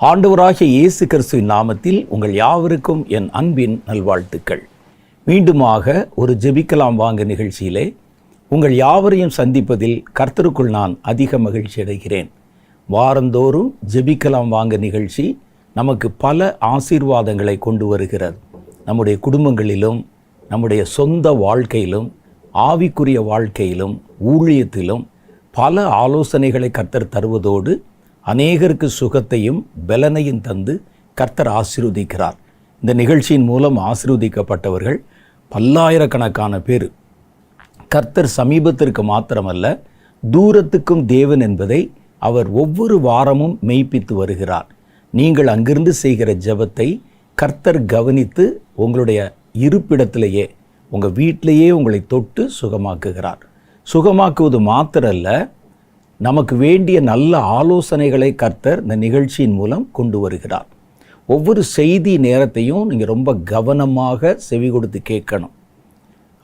ஆண்டவராகிய இயேசு கிறிஸ்துவின் நாமத்தில் உங்கள் யாவருக்கும் என் அன்பின் நல்வாழ்த்துக்கள். மீண்டுமாக ஒரு ஜெபிக்கலாம் வாங்க நிகழ்ச்சியிலே உங்கள் யாவரையும் சந்திப்பதில் கர்த்தருக்குள் நான் அதிக மகிழ்ச்சி அடைகிறேன். வாரந்தோறும் ஜெபிக்கலாம் வாங்க நிகழ்ச்சி நமக்கு பல ஆசீர்வாதங்களை கொண்டு வருகிறது. நம்முடைய குடும்பங்களிலும் நம்முடைய சொந்த வாழ்க்கையிலும் ஆவிக்குரிய வாழ்க்கையிலும் ஊழியத்திலும் பல ஆலோசனைகளை கர்த்தர் தருவதோடு அநேகருக்கு சுகத்தையும் பலனையும் தந்து கர்த்தர் ஆசீர்வதிக்கிறார். இந்த நிகழ்ச்சியின் மூலம் ஆசீர்வதிக்கப்பட்டவர்கள் பல்லாயிரக்கணக்கான பேர். கர்த்தர் சமீபத்திற்கு மாத்திரமல்ல, தூரத்துக்கும் தேவன் என்பதை அவர் ஒவ்வொரு வாரமும் மெய்ப்பித்து வருகிறார். நீங்கள் அங்கிருந்து செய்கிற ஜெபத்தை கர்த்தர் கவனித்து உங்களுடைய இருப்பிடத்திலேயே உங்கள் வீட்டிலேயே உங்களை தொட்டு சுகமாக்குகிறார். சுகமாக்குவது மாத்திரல்ல, நமக்கு வேண்டிய நல்ல ஆலோசனைகளை கர்த்தர் இந்த நிகழ்ச்சியின் மூலம் கொண்டு வருகிறார். ஒவ்வொரு செய்தி நேரத்தையும் நீங்கள் ரொம்ப கவனமாக செவி கொடுத்து கேட்கணும்.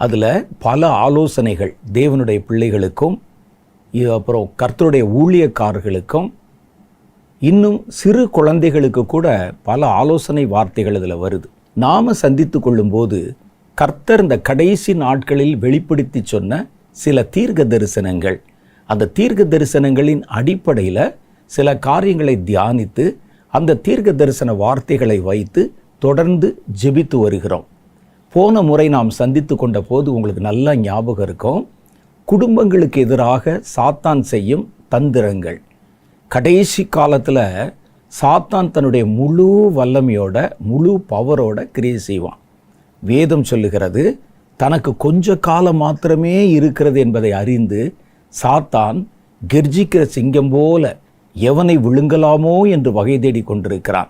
அதில் பல ஆலோசனைகள் தேவனுடைய பிள்ளைகளுக்கும் அப்புறம் கர்த்தருடைய ஊழியக்காரர்களுக்கும் இன்னும் சிறு குழந்தைகளுக்கு கூட பல ஆலோசனை வார்த்தைகள் இதில் வருது. நாம் சந்தித்து கொள்ளும்போது கர்த்தர் இந்த கடைசி நாட்களில் வெளிப்படுத்தி சொன்ன சில தீர்க்க தரிசனங்கள், அந்த தீர்க்க தரிசனங்களின் அடிப்படையில் சில காரியங்களை தியானித்து அந்த தீர்க்க தரிசன வார்த்தைகளை வைத்து தொடர்ந்து ஜெபித்து வருகிறோம். போன முறை நாம் சந்தித்து கொண்ட போது உங்களுக்கு நல்ல ஞாபகம் இருக்கும். குடும்பங்களுக்கு எதிராக சாத்தான் செய்யும் தந்திரங்கள். கடைசி காலத்தில் சாத்தான் தன்னுடைய முழு வல்லமையோட முழு பவரோட கிரியை செய்வான். வேதம் சொல்லுகிறது, தனக்கு கொஞ்ச காலம் மாத்திரமே இருக்கிறது என்பதை அறிந்து சாத்தான் கெர்ஜிக்கிற சிங்கம் போல எவனை விழுங்கலாமோ என்று வகை தேடி கொண்டிருக்கிறான்.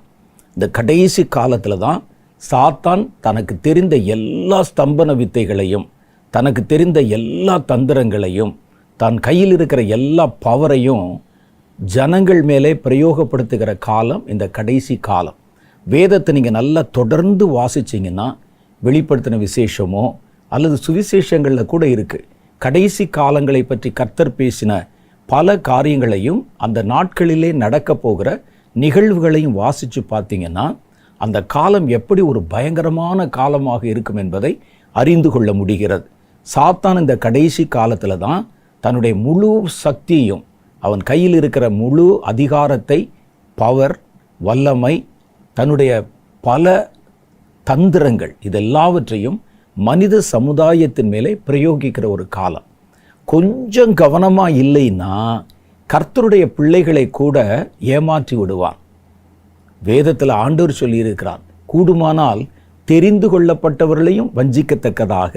இந்த கடைசி காலத்தில் தான் சாத்தான் தனக்கு தெரிந்த எல்லா ஸ்தம்பன வித்தைகளையும், தனக்கு தெரிந்த எல்லா தந்திரங்களையும், தன் கையில் இருக்கிற எல்லா பவரையும் ஜனங்கள் மேலே பிரயோகப்படுத்துகிற காலம் இந்த கடைசி காலம். வேதத்தை நீங்கள் நல்லா தொடர்ந்து வாசிச்சிங்கன்னா வெளிப்படுத்தின விசேஷமோ அல்லது சுவிசேஷங்களில் கூட இருக்குது. கடைசி காலங்களை பற்றி கர்த்தர் பேசின பல காரியங்களையும் அந்த நாட்களிலே நடக்க போகிற நிகழ்வுகளையும் வாசித்து பார்த்தீங்கன்னா அந்த காலம் எப்படி ஒரு பயங்கரமான காலமாக இருக்கும் என்பதை அறிந்து கொள்ள முடிகிறது. சாத்தான் இந்த கடைசி காலத்தில் தான் தன்னுடைய முழு சக்தியையும், அவன் கையில் இருக்கிற முழு அதிகாரத்தை, பவர், வல்லமை, தன்னுடைய பல தந்திரங்கள் இதெல்லாவற்றையும் மனித சமுதாயத்தின் மேலே பிரயோகிக்கிற ஒரு காலம். கொஞ்சம் கவனமாக இல்லைன்னா கர்த்தருடைய பிள்ளைகளை கூட ஏமாற்றி விடுவான். வேதத்தில் ஆண்டவர் சொல்லியிருக்கிறார், கூடுமானால் தெரிந்து கொள்ளப்பட்டவர்களையும் வஞ்சிக்கத்தக்கதாக.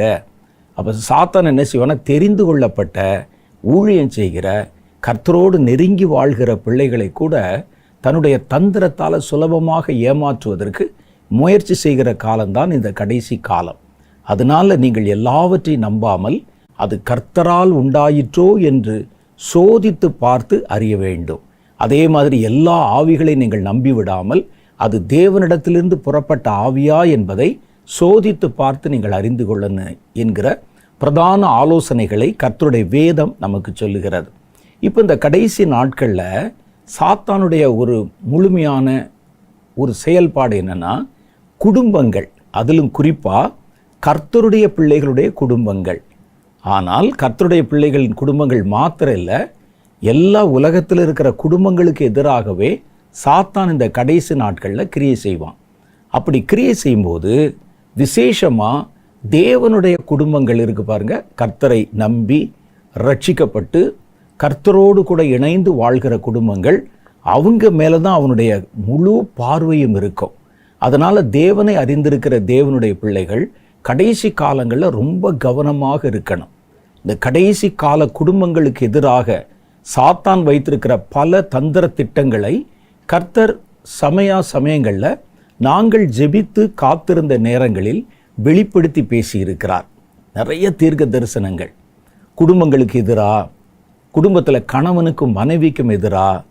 அப்போ சாத்தான் என்ன செய்வானா, தெரிந்து கொள்ளப்பட்ட ஊழியம் செய்கிற கர்த்தரோடு நெருங்கி வாழ்கிற பிள்ளைகளை கூட தன்னுடைய தந்திரத்தால் சுலபமாக ஏமாற்றுவதற்கு முயற்சி செய்கிற காலம்தான் இந்த கடைசி காலம். அதனால் நீங்கள் எல்லாவற்றையும் நம்பாமல் அது கர்த்தரால் உண்டாயிற்றோ என்று சோதித்து பார்த்து அறிய வேண்டும். அதே மாதிரி எல்லா ஆவிகளையும் நீங்கள் நம்பிவிடாமல் அது தேவனிடத்திலிருந்து புறப்பட்ட ஆவியா என்பதை சோதித்து பார்த்து நீங்கள் அறிந்து கொள்ளணும் என்கிற பிரதான ஆலோசனைகளை கர்த்தருடைய வேதம் நமக்கு சொல்லுகிறது. இப்போ இந்த கடைசி நாட்களில் சாத்தானுடைய ஒரு முழுமையான ஒரு செயல்பாடு என்னென்னா, குடும்பங்கள், அதிலும் குறிப்பாக கர்த்தருடைய பிள்ளைகளுடைய குடும்பங்கள். ஆனால் கர்த்தருடைய பிள்ளைகளின் குடும்பங்கள் மாத்திரம் இல்லை, எல்லா உலகத்தில் இருக்கிற குடும்பங்களுக்கு எதிராகவே சாத்தான் இந்த கடைசி நாட்களில் கிரியை செய்வான். அப்படி கிரியை செய்யும்போது விசேஷமாக தேவனுடைய குடும்பங்கள் இருக்கு பாருங்க, கர்த்தரை நம்பி ரட்சிக்கப்பட்டு கர்த்தரோடு கூட இணைந்து வாழ்கிற குடும்பங்கள், அவங்க மேலே தான் அவனுடைய முழு பார்வையும் இருக்கும். அதனால் தேவனை அறிந்திருக்கிற தேவனுடைய பிள்ளைகள் கடைசி காலங்களில் ரொம்ப கவனமாக இருக்கணும். இந்த கடைசி கால குடும்பங்களுக்கு எதிராக சாத்தான் வைத்திருக்கிற பல தந்திர திட்டங்களை கர்த்தர் சமயங்களில் நாங்கள் ஜெபித்து காத்திருந்த நேரங்களில் வெளிப்படுத்தி பேசியிருக்கிறார். நிறைய தீர்க்க தரிசனங்கள் குடும்பங்களுக்கு எதிராக, குடும்பத்தில் கணவனுக்கும் மனைவிக்கும் எதிராக,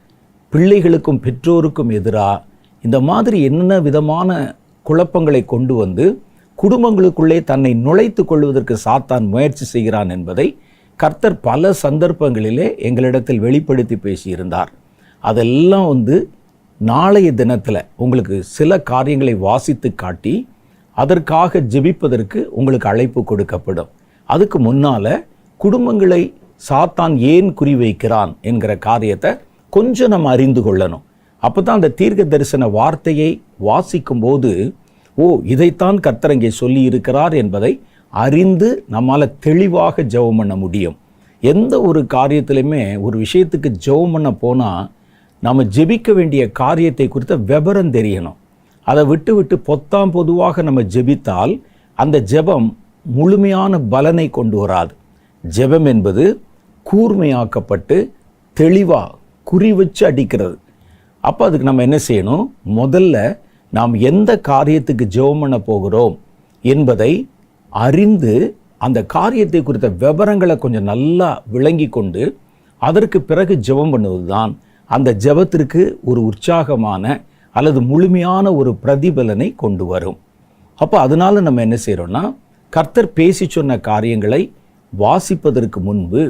பிள்ளைகளுக்கும் பெற்றோருக்கும் எதிராக, இந்த மாதிரி என்ன விதமான குழப்பங்களை கொண்டு வந்து குடும்பங்களுக்குள்ளே தன்னை நுழைத்து கொள்வதற்கு சாத்தான் முயற்சி செய்கிறான் என்பதை கர்த்தர் பல சந்தர்ப்பங்களிலே எங்களிடத்தில் வெளிப்படுத்தி பேசியிருந்தார். அதெல்லாம் நாளைய தினத்தில் உங்களுக்கு சில காரியங்களை வாசித்து காட்டி அதற்காக ஜெபிப்பதற்கு உங்களுக்கு அழைப்பு கொடுக்கப்படும். அதுக்கு முன்னால் குடும்பங்களை சாத்தான் ஏன் குறிவைக்கிறான் என்கிற காரியத்தை கொஞ்சம் நம்ம அறிந்து கொள்ளணும். அப்போ தான் அந்த தீர்க்க தரிசன வார்த்தையை வாசிக்கும் போது இதைத்தான் கர்த்தர் இங்கே சொல்லி இருக்கிறார் என்பதை அறிந்து நம்மால் தெளிவாக ஜெபம் பண்ண முடியும். எந்த ஒரு காரியத்திலையுமே ஒரு விஷயத்துக்கு ஜெபம் பண்ண போனால் நம்ம ஜெபிக்க வேண்டிய காரியத்தை குறித்த விபரம் தெரியணும். அதை விட்டு பொத்தாம் பொதுவாக நம்ம ஜெபித்தால் அந்த ஜெபம் முழுமையான பலனை கொண்டு வராது. ஜெபம் என்பது கூர்மையாக்கப்பட்டு தெளிவாக குறி வச்சு அடிக்கிறது. அப்போ அதுக்கு நம்ம என்ன செய்யணும்? முதல்ல நாம் எந்த காரியத்துக்கு ஜெபம் பண்ண போகிறோம் என்பதை அறிந்து அந்த காரியத்தை குறித்த விவரங்களை கொஞ்சம் நல்லா விளங்கி கொண்டு அதற்கு பிறகு ஜெபம் பண்ணுவது தான் அந்த ஜெபத்திற்கு ஒரு உற்சாகமான அல்லது முழுமையான ஒரு பிரதிபலனை கொண்டு வரும். அப்போ அதனால நம்ம என்ன செய்கிறோம்னா, கர்த்தர் பேசி சொன்ன காரியங்களை வாசிப்பதற்கு முன்பு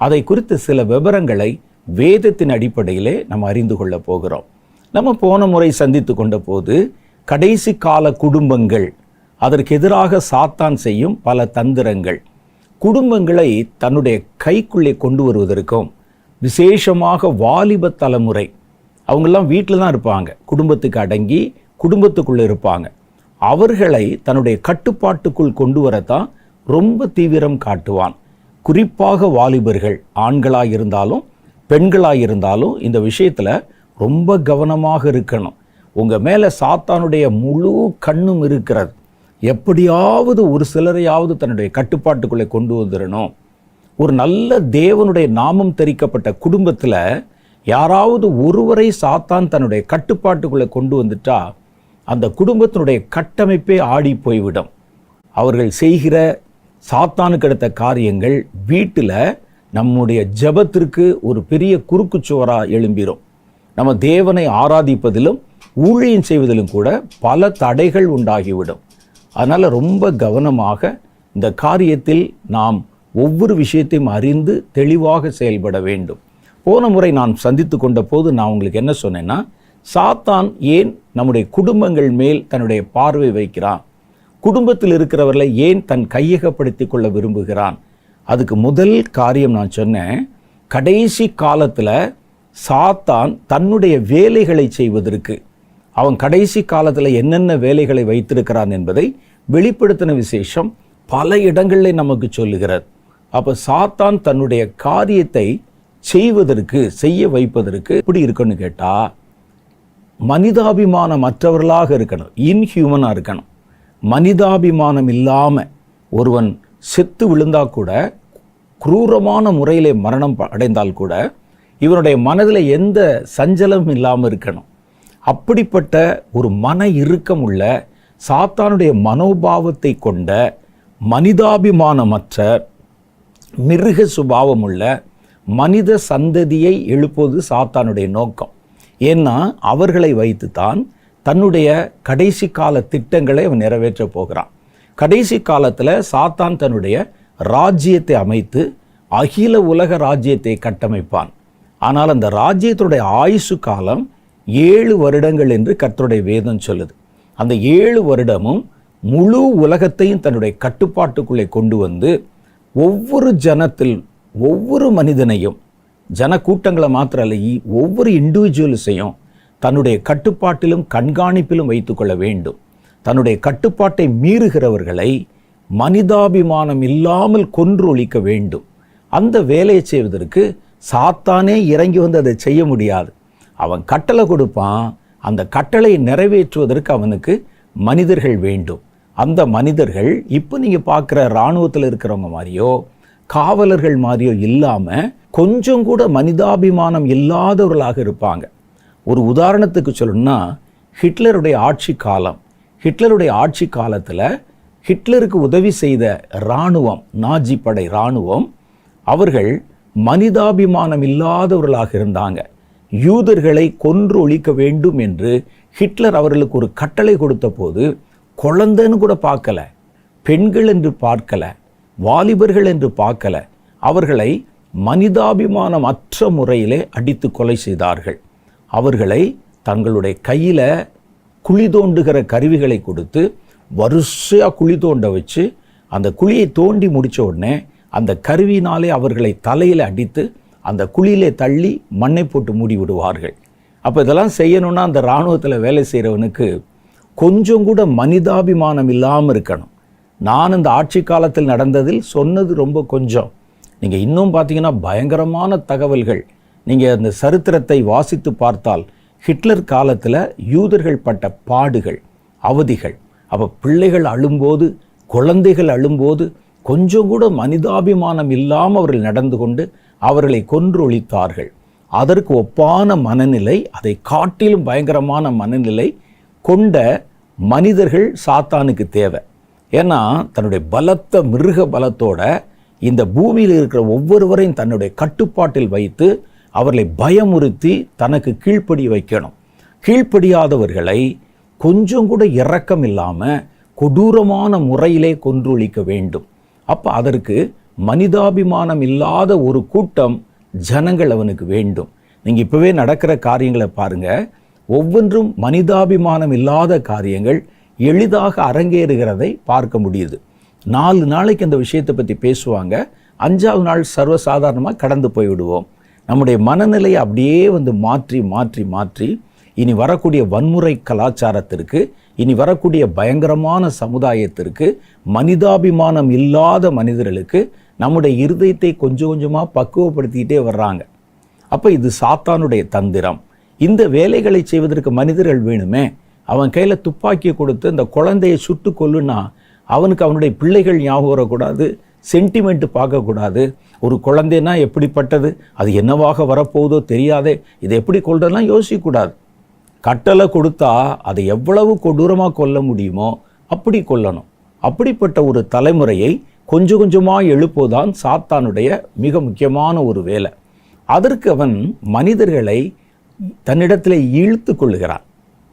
அதை குறித்த சில விவரங்களை வேதத்தின் அடிப்படையிலே நம்ம அறிந்து கொள்ள போகிறோம். நம்ம போன முறை சந்தித்து கொண்ட போது கடைசி கால குடும்பங்கள், அதற்கு எதிராக சாத்தான் செய்யும் பல தந்திரங்கள், குடும்பங்களை தன்னுடைய கைக்குள்ளே கொண்டு வருவதற்கும், விசேஷமாக வாலிப தலைமுறை அவங்கெல்லாம் வீட்டில் தான் இருப்பாங்க, குடும்பத்துக்கு அடங்கி குடும்பத்துக்குள்ளே இருப்பாங்க. அவர்களை தன்னுடைய கட்டுப்பாட்டுக்குள் கொண்டு வரத்தான் ரொம்ப தீவிரம் காட்டுவான். குறிப்பாக வாலிபர்கள், ஆண்களாக இருந்தாலும் பெண்களாக இருந்தாலும் இந்த விஷயத்தில் ரொம்ப கவனமாக இருக்கணும். உங்கள் மேலே சாத்தானுடைய முழு கண்ணும் இருக்கிறது. எப்படியாவது ஒரு சிலரையாவது தன்னுடைய கட்டுப்பாட்டுக்குள்ளே கொண்டு வந்துடணும். ஒரு நல்ல தேவனுடைய நாமம் தரிக்கப்பட்ட குடும்பத்தில் யாராவது ஒருவரை சாத்தான் தன்னுடைய கட்டுப்பாட்டுக்குள்ளே கொண்டு வந்துட்டா அந்த குடும்பத்தினுடைய கட்டமைப்பே ஆடி போய்விடும். அவர்கள் செய்கிற சாத்தானுக்கு அடுத்த காரியங்கள் வீட்டில் நம்முடைய ஜெபத்திற்கு ஒரு பெரிய குறுக்குச்சுவராக எழும்பிடும். நம்ம தேவனை ஆராதிப்பதிலும் ஊழியம் செய்வதிலும் கூட பல தடைகள் உண்டாகிவிடும். அதனால் ரொம்ப கவனமாக இந்த காரியத்தில் நாம் ஒவ்வொரு விஷயத்தையும் அறிந்து தெளிவாக செயல்பட வேண்டும். போன முறை நான் சந்தித்து கொண்ட போது நான் உங்களுக்கு என்ன சொன்னேன்னா, சாத்தான் ஏன் நம்முடைய குடும்பங்கள் மேல் தன்னுடைய பார்வை வைக்கிறான், குடும்பத்தில் இருக்கிறவர்களை ஏன் தன் கையகப்படுத்தி கொள்ள விரும்புகிறான். அதுக்கு முதல் காரியம் நான் சொன்னேன், கடைசி காலத்தில் சாத்தான் தன்னுடைய வேலைகளை செய்வதற்கு அவன் கடைசி காலத்தில் என்னென்ன வேலைகளை வைத்திருக்கிறான் என்பதை வெளிப்படுத்தின விசேஷம் பல இடங்களில் நமக்கு சொல்லுகிறது. அப்போ சாத்தான் தன்னுடைய காரியத்தை செய்ய வைப்பதற்கு எப்படி இருக்கணும்னு கேட்டால், மனிதாபிமானம் மற்றவர்களாக இருக்கணும், இன்ஹியூமனாக இருக்கணும். மனிதாபிமானம் இல்லாமல் ஒருவன் செத்து விழுந்தா கூட, குரூரமான முறையிலே மரணம் அடைந்தால் கூட இவனுடைய மனதில் எந்த சஞ்சலமும் இல்லாமல் இருக்கணும். அப்படிப்பட்ட ஒரு மன இறுக்கம் உள்ள சாத்தானுடைய மனோபாவத்தை கொண்ட மனிதாபிமானமற்ற மிருக சுபாவமுள்ள மனித சந்ததியை எழுப்புவது சாத்தானுடைய நோக்கம். ஏன்னா அவர்களை வைத்துத்தான் தன்னுடைய கடைசி கால திட்டங்களை அவன் நிறைவேற்ற போகிறான். கடைசி காலத்தில் சாத்தான் தன்னுடைய ராஜ்யத்தை அமைத்து அகில உலக ராஜ்யத்தை கட்டமைப்பான். ஆனால் அந்த ராஜ்யத்தினுடைய ஆயுசு காலம் 7 வருடங்கள் என்று கர்த்தருடைய வேதம் சொல்லுது. அந்த 7 வருடமும் முழு உலகத்தையும் தன்னுடைய கட்டுப்பாட்டுக்குள்ளே கொண்டு வந்து ஒவ்வொரு ஜனத்தில் ஒவ்வொரு மனிதனையும், ஜனக்கூட்டங்களை மாத்திரம் அல்ல, ஒவ்வொரு இண்டிவிஜுவல்ஸையும் தன்னுடைய கட்டுப்பாட்டிலும் கண்காணிப்பிலும் வைத்துக்கொள்ள வேண்டும். தன்னுடைய கட்டுப்பாட்டை மீறுகிறவர்களை மனிதாபிமானம் இல்லாமல் கொன்று ஒழிக்க வேண்டும். அந்த வேலையை செய்வதற்கு சாத்தானே இறங்கி வந்து அதை செய்ய முடியாது. அவன் கட்டளை கொடுப்பான். அந்த கட்டளை நிறைவேற்றுவதற்கு அவனுக்கு மனிதர்கள் வேண்டும். அந்த மனிதர்கள் இப்போ நீங்கள் பார்க்குற இராணுவத்தில் இருக்கிறவங்க மாதிரியோ காவலர்கள் மாதிரியோ இல்லாமல் கொஞ்சம் கூட மனிதாபிமானம் இல்லாதவர்களாக இருப்பாங்க. ஒரு உதாரணத்துக்கு சொல்லணும்னா, ஹிட்லருடைய ஆட்சி காலத்தில் ஹிட்லருக்கு உதவி செய்த இராணுவம், நாஜி படை இராணுவம், அவர்கள் மனிதாபிமானம் இல்லாதவர்களாக இருந்தாங்க. யூதர்களை கொன்று ஒழிக்க வேண்டும் என்று ஹிட்லர் அவர்களுக்கு ஒரு கட்டளை கொடுத்த போது குழந்தைன்னு கூட பார்க்கல, பெண்கள் என்று பார்க்கல, வாலிபர்கள் என்று பார்க்கல, அவர்களை மனிதாபிமானம் அற்ற முறையிலே அடித்து கொலை செய்தார்கள். அவர்களை தங்களுடைய கையில் குழி தோண்டுகிற கருவிகளை கொடுத்து வரிசையாக குழி தோண்ட வச்சு அந்த குழியை தோண்டி முடித்த உடனே அந்த கருவினாலே அவர்களை தலையில் அடித்து அந்த குழியிலே தள்ளி மண்ணை போட்டு மூடி விடுவார்கள். அப்போ இதெல்லாம் செய்யணும்னா அந்த இராணுவத்தில் வேலை செய்கிறவனுக்கு கொஞ்சம் கூட மனிதாபிமானம் இல்லாமல் இருக்கணும். நான் இந்த ஆட்சி காலத்தில் நடந்ததில் சொன்னது ரொம்ப கொஞ்சம். நீங்கள் இன்னும் பார்த்தீங்கன்னா பயங்கரமான தகவல்கள். நீங்கள் அந்த சரித்திரத்தை வாசித்து பார்த்தால் ஹிட்லர் காலத்தில் யூதர்கள் பட்ட பாடுகள், அவதிகள். அப்போ பிள்ளைகள் அழும்போது, குழந்தைகள் அழும்போது கொஞ்சம் கூட மனிதாபிமானம் இல்லாமல் அவர்கள் நடந்து கொண்டு அவர்களை கொன்றொழித்தார்கள். அதற்கு ஒப்பான மனநிலை, அதை காட்டிலும் பயங்கரமான மனநிலை கொண்ட மனிதர்கள் சாத்தானுக்கு தேவை. ஏன்னா தன்னுடைய பலத்த மிருக பலத்தோட இந்த பூமியில் இருக்கிற ஒவ்வொருவரையும் தன்னுடைய கட்டுப்பாட்டில் வைத்து அவர்களை பயமுறுத்தி தனக்கு கீழ்ப்படி வைக்கணும். கீழ்ப்படியாதவர்களை கொஞ்சம் கூட இரக்கம் இல்லாமல் கொடூரமான முறையிலே கொன்றொழிக்க வேண்டும். அப்போ அதற்கு மனிதாபிமானம் இல்லாத ஒரு கூட்டம் ஜனங்கள் அவனுக்கு வேண்டும். நீங்கள் இப்போவே நடக்கிற காரியங்களை பாருங்கள். ஒவ்வொன்றும் மனிதாபிமானம் இல்லாத காரியங்கள் எளிதாக அரங்கேறுகிறதை பார்க்க முடியுது. 4 நாளைக்கு அந்த விஷயத்தை பற்றி பேசுவாங்க. 5ஆவது நாள் சர்வசாதாரணமாக கடந்து போய்விடுவோம். நம்முடைய மனநிலையை அப்படியே மாற்றி மாற்றி மாற்றி இனி வரக்கூடிய வன்முறை கலாச்சாரத்திற்கு, இனி வரக்கூடிய பயங்கரமான சமுதாயத்திற்கு, மனிதாபிமானம் இல்லாத மனிதர்களுக்கு நம்முடைய இருதயத்தை கொஞ்சம் கொஞ்சமாக பக்குவப்படுத்திக்கிட்டே வர்றாங்க. அப்போ இது சாத்தானுடைய தந்திரம். இந்த வேலைகளை செய்வதற்கு மனிதர்கள் வேணுமே. அவன் கையில் துப்பாக்கியை கொடுத்து இந்த குழந்தையை சுட்டு கொல்லுனா அவனுக்கு அவனுடைய பிள்ளைகள் ஞாபகம் வரக்கூடாது, சென்டிமெண்ட் பார்க்கக்கூடாது. ஒரு குழந்தைன்னா எப்படிப்பட்டது, அது என்னவாக வரப்போகுதோ தெரியாதே, இதை எப்படி கொள்றதுலாம் யோசிக்கக்கூடாது. கட்டளை கொடுத்தா அதை எவ்வளவு கொடூரமாக கொல்ல முடியுமோ அப்படி கொல்லணும். அப்படிப்பட்ட ஒரு தலைமுறையை கொஞ்சம் கொஞ்சமாக எழுப்புவதான் சாத்தானுடைய மிக முக்கியமான ஒரு வேலை. அதற்கு அவன் மனிதர்களை தன்னிடத்தில் இழுத்து கொள்ளுகிறான்.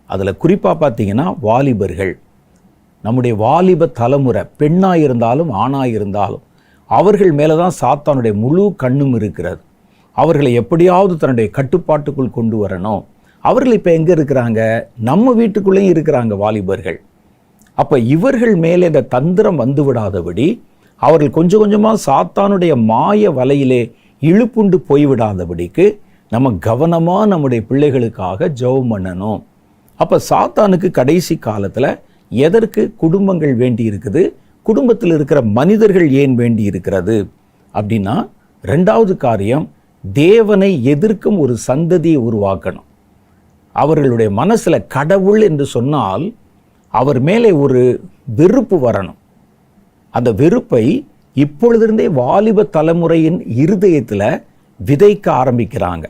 அதில் குறிப்பாக பார்த்தீங்கன்னா வாலிபர்கள், நம்முடைய வாலிப தலைமுறை, பெண்ணாக இருந்தாலும் ஆணாக இருந்தாலும் அவர்கள் மேலே தான் சாத்தானுடைய முழு கண்ணும் இருக்கிறது. அவர்களை எப்படியாவது தன்னுடைய கட்டுப்பாட்டுக்குள் கொண்டு வரணும். அவர்கள் இப்போ எங்கே இருக்கிறாங்க? நம்ம வீட்டுக்குள்ளேயும் இருக்கிறாங்க வாலிபர்கள். அப்போ இவர்கள் மேலே இந்த தந்திரம் வந்து விடாதபடி அவர்கள் கொஞ்சம் கொஞ்சமாக சாத்தானுடைய மாய வலையிலே இழுப்புண்டு போய்விடாதபடிக்கு நம்ம கவனமாக நம்முடைய பிள்ளைகளுக்காக ஜெபம் பண்ணணும். அப்போ சாத்தானுக்கு கடைசி காலத்தில் எதற்கு குடும்பங்கள் வேண்டி இருக்குது, குடும்பத்தில் இருக்கிற மனிதர்கள் ஏன் வேண்டி இருக்கிறது அப்படின்னா, 2வது காரியம், தேவனை எதிர்க்கும் ஒரு சந்ததியை உருவாக்கணும். அவர்களுடைய மனசில் கடவுள் என்று சொன்னால் அவர் மேலே ஒரு வெறுப்பு வரணும். அந்த வெறுப்பை இப்பொழுதிருந்தே வாலிப தலைமுறையின் இருதயத்தில் விதைக்க ஆரம்பிக்கிறாங்க.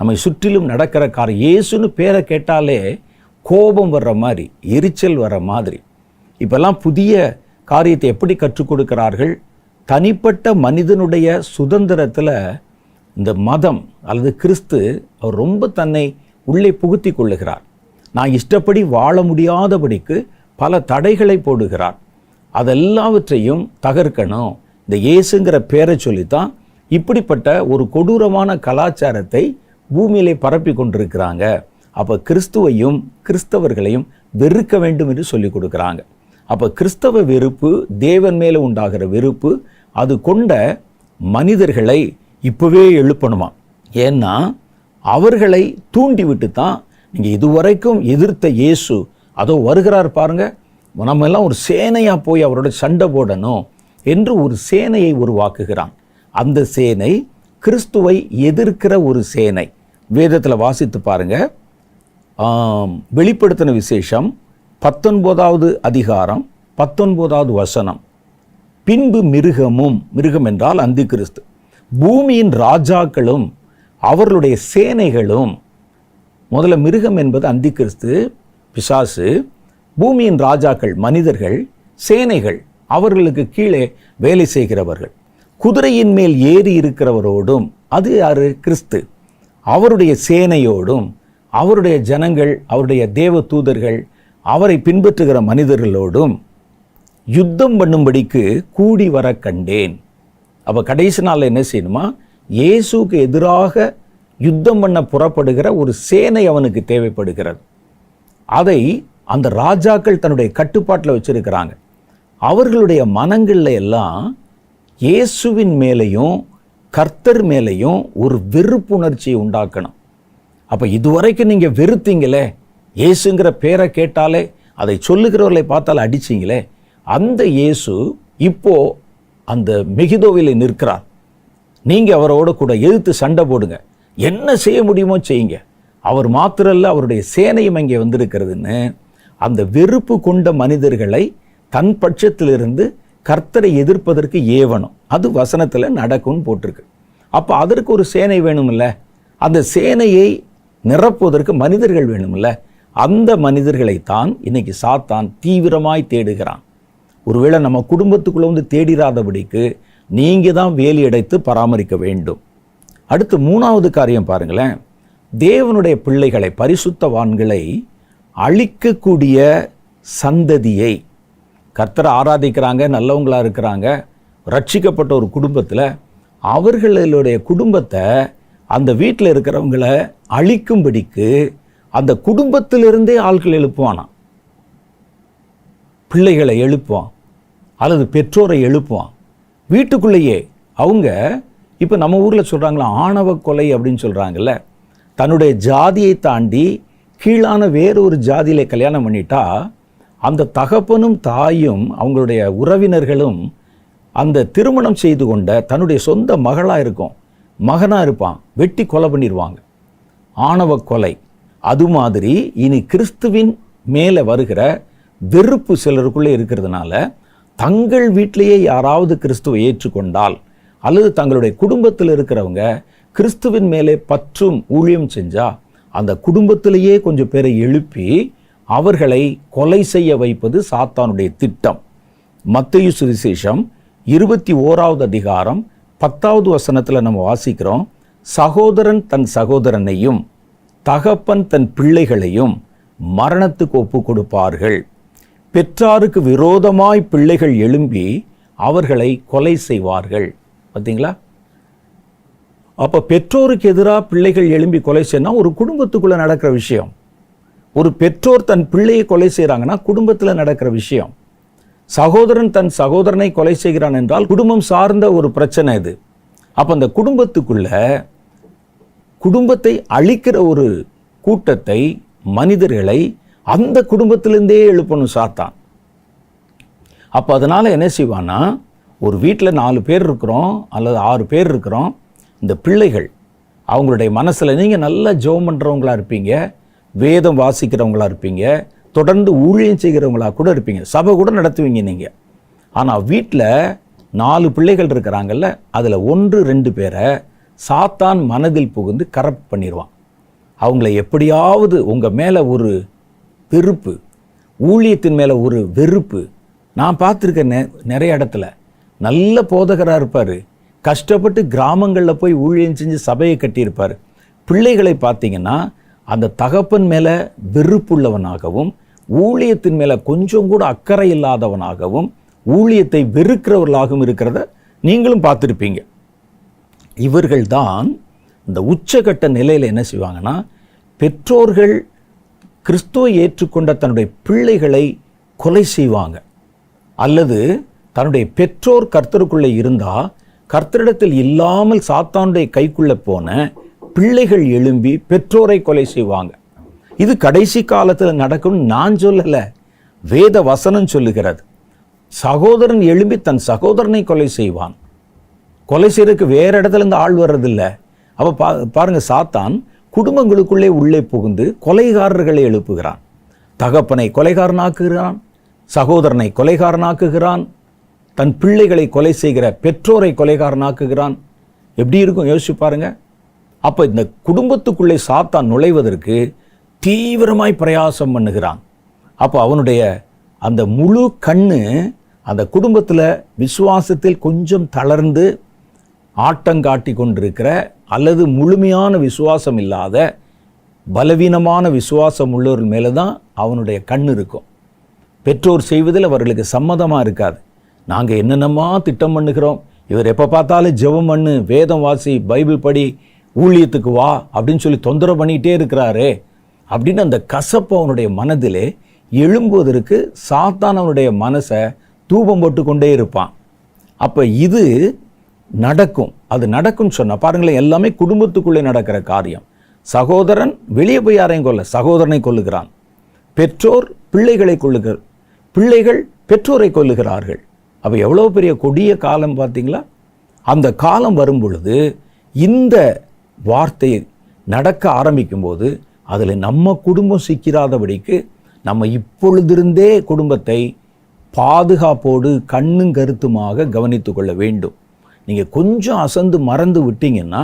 நம்மை சுற்றிலும் நடக்கிற காரியம், இயேசுன்னு பேரை கேட்டாலே கோபம் வர்ற மாதிரி, எரிச்சல் வர்ற மாதிரி. இப்பெல்லாம் புதிய காரியத்தை எப்படி கற்றுக் கொடுக்கிறார்கள்? தனிப்பட்ட மனிதனுடைய சுதந்திரத்தில் இந்த மதம் அல்லது கிறிஸ்து அவர் ரொம்ப தன்னை உள்ளே புகுத்தி கொள்ளுகிறார். நான் இஷ்டப்படி வாழ முடியாதபடிக்கு பல தடைகளை போடுகிறார். அதெல்லாவற்றையும் தகர்க்கணும். இந்த இயேசுங்கிற பேரை சொல்லித்தான் இப்படிப்பட்ட ஒரு கொடூரமான கலாச்சாரத்தை பூமியிலே பரப்பி கொண்டிருக்கிறாங்க. அப்போ கிறிஸ்துவையும் கிறிஸ்தவர்களையும் வெறுக்க வேண்டும் என்று சொல்லி கொடுக்குறாங்க. அப்போ கிறிஸ்தவ வெறுப்பு, தேவன் மேலே உண்டாகிற வெறுப்பு, அது கொண்ட மனிதர்களை இப்போவே எழுப்பணுமா. ஏன்னா அவர்களை தூண்டிவிட்டு தான் நீங்கள் இதுவரைக்கும் எதிர்த்த இயேசு அதோ வருகிறார் பாருங்க, நம்ம எல்லாம் ஒரு சேனையாக போய் அவரோட சண்டை போடணும் என்று ஒரு சேனையை உருவாக்குகிறான். அந்த சேனை கிறிஸ்துவை எதிர்க்கிற ஒரு சேனை. வேதத்தில் வாசித்து பாருங்க, வெளிப்படுத்தின விசேஷம் 19வது அதிகாரம் 19வது வசனம். பின்பு மிருகம் என்றால் அந்தி கிறிஸ்து, பூமியின் ராஜாக்களும் அவர்களுடைய சேனைகளும். முதல்ல மிருகம் என்பது அந்தி கிறிஸ்து, பிசாசு. பூமியின் ராஜாக்கள் மனிதர்கள், சேனைகள் அவர்களுக்கு கீழே வேலை செய்கிறவர்கள். குதிரையின் மேல் ஏறி இருக்கிறவரோடும், அது யாரு? கிறிஸ்து. அவருடைய சேனையோடும் அவருடைய ஜனங்கள், அவருடைய தேவ தூதர்கள், அவரை பின்பற்றுகிற மனிதர்களோடும் யுத்தம் பண்ணும்படிக்கு கூடி வர கண்டேன். அப்போ கடைசி நாளில் என்ன செய்யணுமா? இயேசுக்கு எதிராக யுத்தம் பண்ண புறப்படுகிற ஒரு சேனை அவனுக்கு தேவைப்படுகிறது. அதை அந்த ராஜாக்கள் தன்னுடைய கட்டுப்பாட்டில் வச்சிருக்கிறாங்க. அவர்களுடைய மனங்களில் எல்லாம் இயேசுவின் மேலையும் கர்த்தர் மேலையும் ஒரு வெறுப்புணர்ச்சியை உண்டாக்கணும். அப்போ இதுவரைக்கும் நீங்கள் வெறுத்தீங்களே, இயேசுங்கிற பேரை கேட்டாலே, அதை சொல்லுகிறவர்களை பார்த்தால் அடிச்சிங்களே, அந்த இயேசு இப்போ அந்த மெகிதோவிலே நிற்கிறார். நீங்கள் அவரோட கூட எதிர்த்து சண்டை போடுங்க, என்ன செய்ய முடியுமோ செய்யுங்க. அவர் மாத்திரல்ல, அவருடைய சேனையும் அங்கே வந்திருக்கிறதுன்னு அந்த வெறுப்பு கொண்ட மனிதர்களை தன் பட்சத்திலிருந்து கர்த்தரை எதிர்ப்பதற்கு ஏவணும். அது வசனத்தில் நடக்கும்னு போட்டிருக்கு. அப்போ அதற்கு ஒரு சேனை வேணும்ல, அந்த சேனையை நிரப்புவதற்கு மனிதர்கள் வேணும்ல. அந்த மனிதர்களைத்தான் இன்னைக்கு சாத்தான் தீவிரமாய் தேடுகிறான். ஒருவேளை நம்ம குடும்பத்துக்குள்ள வந்து தேடிராதபடிக்கு நீங்க தான் வேலி அடைத்து பராமரிக்க வேண்டும். அடுத்து 3வது காரியம் பாருங்களேன். தேவனுடைய பிள்ளைகளை, பரிசுத்தவான்களை அழிக்கக்கூடிய சந்ததியை, கர்த்தரை ஆராதிக்கிறாங்க, நல்லவங்களா இருக்கிறாங்க, ரட்சிக்கப்பட்ட ஒரு குடும்பத்தில் அவர்களுடைய குடும்பத்தை, அந்த வீட்டில் இருக்கிறவங்களை அழிக்கும்படிக்கு அந்த குடும்பத்திலிருந்தே ஆட்கள் எழுப்புவானாம். பிள்ளைகளை எழுப்புவான் அல்லது பெற்றோரை எழுப்புவான். வீட்டுக்குள்ளேயே அவங்க இப்போ நம்ம ஊரில் சொல்கிறாங்களா, ஆணவ கொலை அப்படின்னு சொல்கிறாங்கல்ல. தன்னுடைய ஜாதியை தாண்டி கீழான வேறொரு ஜாதியிலே கல்யாணம் பண்ணிட்டா அந்த தகப்பனும் தாயும் அவங்களுடைய உறவினர்களும் அந்த திருமணம் செய்து கொண்ட தன்னுடைய சொந்த மகளாக இருக்கும், மகனாக இருப்பான், வெட்டி கொலை பண்ணிடுவாங்க. ஆணவ கொலை. அது மாதிரி இனி கிறிஸ்துவின் மேலே வருகிற வெறுப்பு சிலருக்குள்ளே இருக்கிறதுனால தங்கள் வீட்டிலேயே யாராவது கிறிஸ்துவை ஏற்றுக்கொண்டால் அல்லது தங்களுடைய குடும்பத்தில் இருக்கிறவங்க கிறிஸ்துவின் மேலே பற்றும் ஊழியம் செஞ்சால் அந்த குடும்பத்திலேயே கொஞ்சம் பேரை எழுப்பி அவர்களை கொலை செய்ய வைப்பது சாத்தானுடைய திட்டம். மத்தேயு சுவிசேஷம் 21வது அதிகாரம் 10வது வசனத்தில் நம்ம வாசிக்கிறோம், சகோதரன் தன் சகோதரனையும் தகப்பன் தன் பிள்ளைகளையும் மரணத்துக்கு ஒப்பு கொடுப்பார்கள். பெற்றாருக்கு விரோதமாய் பிள்ளைகள் எழும்பி அவர்களை கொலை செய்வார்கள். பார்த்தீங்களா? அப்போ பெற்றோருக்கு எதிராக பிள்ளைகள் எழும்பி கொலை செய்யணும் ஒரு குடும்பத்துக்குள்ளே நடக்கிற விஷயம். ஒரு பெற்றோர் தன் பிள்ளையை கொலை செய்கிறாங்கன்னா குடும்பத்தில் நடக்கிற விஷயம். சகோதரன் தன் சகோதரனை கொலை செய்கிறான் என்றால் குடும்பம் சார்ந்த ஒரு பிரச்சனை இது. அப்போ அந்த குடும்பத்துக்குள்ள குடும்பத்தை அழிக்கிற ஒரு கூட்டத்தை, மனிதர்களை அந்த குடும்பத்திலிருந்தே எழுப்பணும் சாத்தான். அப்போ அதனால் என்ன செய்வான்னா, ஒரு வீட்டில் 4 பேர் இருக்கிறோம் அல்லது 6 பேர் இருக்கிறோம். இந்த பிள்ளைகள் அவங்களுடைய மனசில் நீங்கள் நல்லா ஜெபம் பண்ணுறவங்களா இருப்பீங்க, வேதம் வாசிக்கிறவங்களா இருப்பீங்க, தொடர்ந்து ஊழியம் செய்கிறவங்களா கூட இருப்பீங்க, சபை கூட நடத்துவீங்க நீங்கள். ஆனால் வீட்டில் 4 பிள்ளைகள் இருக்கிறாங்கல்ல, அதில் 1-2 பேரை சாத்தான் மனதில் புகுந்து கரப்ட் பண்ணிடுவான். அவங்கள எப்படியாவது உங்கள் மேலே ஒரு வெறுப்பு, ஊழியத்தின் மேலே ஒரு வெறுப்பு. நான் பார்த்துருக்கேன் நிறைய இடத்துல. நல்ல போதகராக இருப்பார், கஷ்டப்பட்டு கிராமங்களில் போய் ஊழியம் செஞ்சு சபையை கட்டியிருப்பார். பிள்ளைகளை பார்த்தீங்கன்னா அந்த தகப்பன் மேலே வெறுப்புள்ளவனாகவும் ஊழியத்தின் மேலே கொஞ்சம் கூட அக்கறை இல்லாதவனாகவும் ஊழியத்தை வெறுக்கிறவர்களாகவும் இருக்கிறத நீங்களும் பார்த்துருப்பீங்க. இவர்கள்தான் இந்த உச்சகட்ட நிலையில் என்ன செய்வாங்கன்னா, பெற்றோர்கள் கிறிஸ்துவை ஏற்றுக்கொண்ட தன்னுடைய பிள்ளைகளை கொலை செய்வாங்க. அல்லது தன்னுடைய பெற்றோர் கர்த்தருக்குள்ளே இருந்தால் கர்த்தரிடத்தில் இல்லாமல் சாத்தானுடைய கைக்குள்ளே போன பிள்ளைகள் எழும்பி பெற்றோரை கொலை செய்வாங்க. இது கடைசி காலத்தில் நடக்கும். நான் சொல்லலை, வேத வசனம் சொல்லுகிறது. சகோதரன் எழும்பி தன் சகோதரனை கொலை செய்வான். கொலை செய்யறதுக்கு வேற இடத்துல இருந்து ஆள் வர்றதில்லை. அப்போ பாருங்க, சாத்தான் குடும்பங்களுக்குள்ளே உள்ளே புகுந்து கொலைகாரர்களை எழுப்புகிறான். தகப்பனை கொலைகாரனாக்குகிறான், சகோதரனை கொலைகாரனாக்குகிறான், தன் பிள்ளைகளை கொலை செய்கிற பெற்றோரை கொலைகாரனாக்குகிறான். எப்படி இருக்கும் யோசிச்சு பாருங்க. அப்போ இந்த குடும்பத்துக்குள்ளே சாத்தான் நுழைவதற்கு தீவிரமாய் பிரயாசம் பண்ணுகிறான். அப்போ அவனுடைய அந்த முழு கண்ணு அந்த குடும்பத்தில் விசுவாசத்தில் கொஞ்சம் தளர்ந்து ஆட்டங்காட்டி கொண்டிருக்கிற அல்லது முழுமையான விசுவாசம் இல்லாத பலவீனமான விசுவாசம் உள்ளவர்கள் மேலே தான் அவனுடைய கண் இருக்கும். பெற்றோர் செய்வதில் அவர்களுக்கு சம்மதமாக இருக்காது. நாங்கள் என்னென்னமா திட்டம் பண்ணுகிறோம், இவர் எப்போ பார்த்தாலும் ஜெபம் பண்ணு, வேதம் வாசி, பைபிள் படி, ஊழியத்துக்கு வா அப்படின்னு சொல்லி தொந்தரவு பண்ணிகிட்டே இருக்கிறாரே அப்படின்னு அந்த கசப்பு அவனுடைய மனதிலே எழும்புவதற்கு சாத்தான் அவனுடைய மனசை தூபம் போட்டு கொண்டே இருப்பான். அப்போ இது நடக்கும். அது நடக்கும்னு சொன்னால் பாருங்களேன், எல்லாமே குடும்பத்துக்குள்ளே நடக்கிற காரியம். சகோதரன் வெளியே போய் யாரையும் கொல்ல, சகோதரனை கொல்லுகிறான். பெற்றோர் பிள்ளைகளை கொல்லுகிறார், பிள்ளைகள் பெற்றோரை கொல்லுகிறார்கள். அப்போ எவ்வளோ பெரிய கொடிய காலம் பார்த்தீங்களா? அந்த காலம் வரும் பொழுது இந்த வார்த்தை நடக்க ஆரம்பிக்கும்போது அதில் நம்ம குடும்பம் சிக்கிறாதபடிக்கு நம்ம இப்பொழுதிருந்தே குடும்பத்தை பாதுகாப்போடு கண்ணும் கருத்துமாக கவனித்து கொள்ள வேண்டும். நீங்கள் கொஞ்சம் அசந்து மறந்து விட்டீங்கன்னா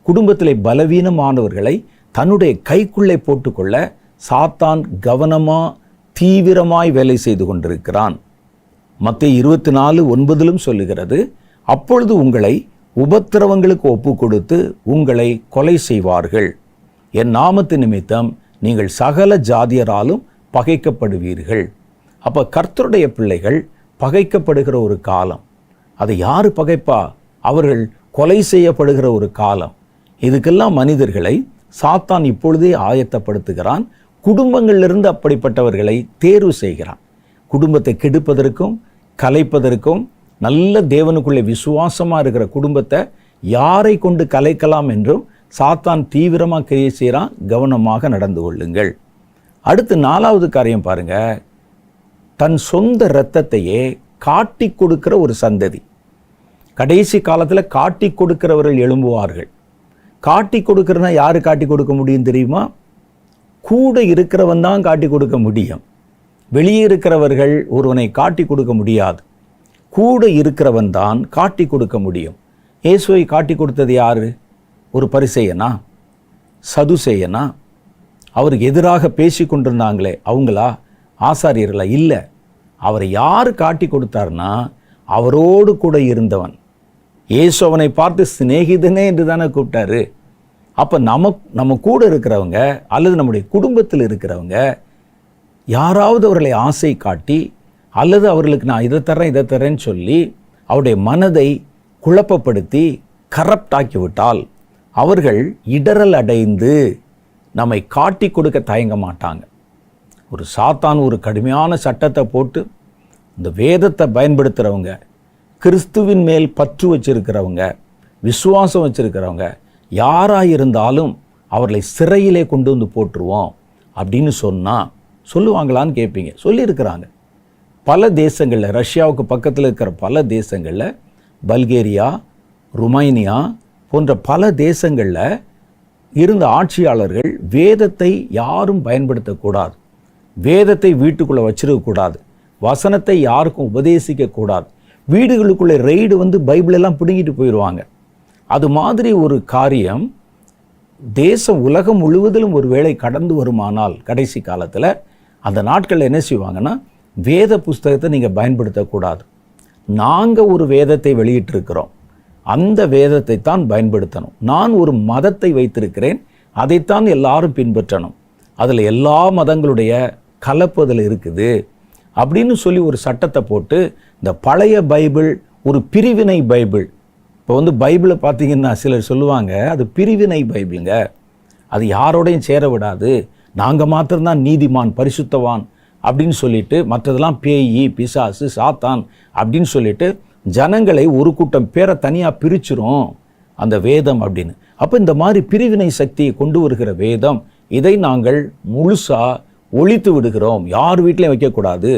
குடும்பத்தில் பலவீனமானவர்களை தன்னுடைய கைக்குள்ளே போட்டுக்கொள்ள சாத்தான் கவனமாக தீவிரமாய் வேலை செய்து கொண்டிருக்கிறான். மத்தேயு 24:9 சொல்லுகிறது, அப்பொழுது உங்களை உபத்திரவங்களுக்கு ஒப்பு கொடுத்து உங்களை கொலை செய்வார்கள். என் நாமத்து நிமித்தம் நீங்கள் சகல ஜாதியராலும் பகைக்கப்படுவீர்கள். அப்போ கர்த்தருடைய பிள்ளைகள் பகைக்கப்படுகிற ஒரு காலம். அதை யார் பகைப்பா? அவர்கள் கொலை செய்யப்படுகிற ஒரு காலம். இதுக்கெல்லாம் மனிதர்களை சாத்தான் இப்பொழுதே ஆயத்தப்படுத்துகிறான். குடும்பங்களிலிருந்து அப்படிப்பட்டவர்களை தேர்வு செய்கிறான். குடும்பத்தை கெடுப்பதற்கும் கலைப்பதற்கும் நல்ல தேவனுக்குள்ளே விசுவாசமாக இருக்கிற குடும்பத்தை யாரை கொண்டு கலைக்கலாம் என்றும் சாத்தான் தீவிரமாக கிரியை செய்கிறான். கவனமாக நடந்து கொள்ளுங்கள். அடுத்து 4வது காரியம் பாருங்க, தன் சொந்த இரத்தத்தையே காட்டி கொடுக்கிற ஒரு சந்ததி. கடைசி காலத்தில் காட்டி கொடுக்கிறவர்கள் எழும்புவார்கள். காட்டி கொடுக்கிறனா யாரு காட்டி கொடுக்க முடியும் தெரியுமா? கூட இருக்கிறவன் தான் காட்டி கொடுக்க முடியும். வெளியே இருக்கிறவர்கள் ஒருவனை காட்டி கொடுக்க முடியாது. கூட இருக்கிறவன் தான் காட்டி கொடுக்க முடியும். இயேசுவை காட்டி கொடுத்தது யாரு? ஒரு பரிசேயனா, சதுசேயனா? அவருக்கு எதிராக பேசி கொண்டிருந்தாங்களே அவங்களா? ஆசாரியர்களா? இல்லை. அவரை யார் காட்டி கொடுத்தார்னா அவரோடு கூட இருந்தவன். இயேசு அவனை பார்த்து சிநேகிதனே என்று தானே கூப்பிட்டாரு. அப்போ நம்ம கூட இருக்கிறவங்க அல்லது நம்முடைய குடும்பத்தில் இருக்கிறவங்க யாராவது அவர்களை ஆசை காட்டி அல்லது அவர்களுக்கு நான் இதை தரேன்னு சொல்லி அவருடைய மனதை குழப்பப்படுத்தி கரப்ட் ஆக்கிவிட்டால் அவர்கள் இடரல் அடைந்து நம்மை காட்டி கொடுக்க தயங்க மாட்டாங்க. ஒரு சாத்தான் ஒரு கடுமையான சட்டத்தை போட்டு இந்த வேதத்தை பயன்படுத்துகிறவங்க, கிறிஸ்துவின் மேல் பற்று வச்சிருக்கிறவங்க, விசுவாசம் வச்சிருக்கிறவங்க யாராக இருந்தாலும் அவர்களை சிறையிலே கொண்டு வந்து போட்டுருவோம் அப்படின்னு சொன்னால் சொல்லுவாங்களான்னு கேட்பீங்க. சொல்லியிருக்கிறாங்க. பல தேசங்களில், ரஷ்யாவுக்கு பக்கத்தில் இருக்கிற பல தேசங்களில், பல்கேரியா, ருமைனியா போன்ற பல தேசங்களில் இருந்த ஆட்சியாளர்கள் வேதத்தை யாரும் பயன்படுத்தக்கூடாது, வேதத்தை வீட்டுக்குள்ளே வச்சிருக்கக்கூடாது, வசனத்தை யாருக்கும் உபதேசிக்கக்கூடாது, வீடுகளுக்குள்ளே ரெய்டு வந்து பைபிளெல்லாம் பிடுங்கிட்டு போயிடுவாங்க. அது மாதிரி ஒரு காரியம் தேசம் உலகம் முழுவதிலும் ஒரு வேளை கடந்து வருமானால் கடைசி காலத்தில் அந்த நாட்களில் என்ன செய்வாங்கன்னா, வேத புஸ்தகத்தை நீங்கள் பயன்படுத்தக்கூடாது. நாங்கள் ஒரு வேதத்தை வெளியிட்டிருக்கிறோம், அந்த வேதத்தை தான் பயன்படுத்தணும். நான் ஒரு மதத்தை வைத்திருக்கிறேன், அதைத்தான் எல்லாரும் பின்பற்றணும். அதில் எல்லா மதங்களுடைய கலப்புதல் இருக்குது அப்படின்னு சொல்லி ஒரு சட்டத்தை போட்டு இந்த பழைய பைபிள் ஒரு பிரிவினை பைபிள். இப்போ வந்து பைபிளை பார்த்தீங்கன்னா சிலர் சொல்லுவாங்க அது பிரிவினை பைபிளுங்க, அது யாரோடையும் சேர விடாது, நாங்கள் மாத்திரம்தான் நீதிமான் பரிசுத்தவான் அப்படின்னு சொல்லிட்டு மற்றதெல்லாம் பேய் பிசாசு சாத்தான் அப்படின்னு சொல்லிட்டு ஜனங்களை ஒரு கூட்டம் பேரை தனியாக பிரிச்சிரும் அந்த வேதம் அப்படின்னு. அப்போ இந்த மாதிரி பிரிவினை சக்தியை கொண்டு வருகிற வேதம், இதை நாங்கள் முழுசாக ஒழித்து விடுகிறோம், யார் வீட்டிலையும் வைக்கக்கூடாது,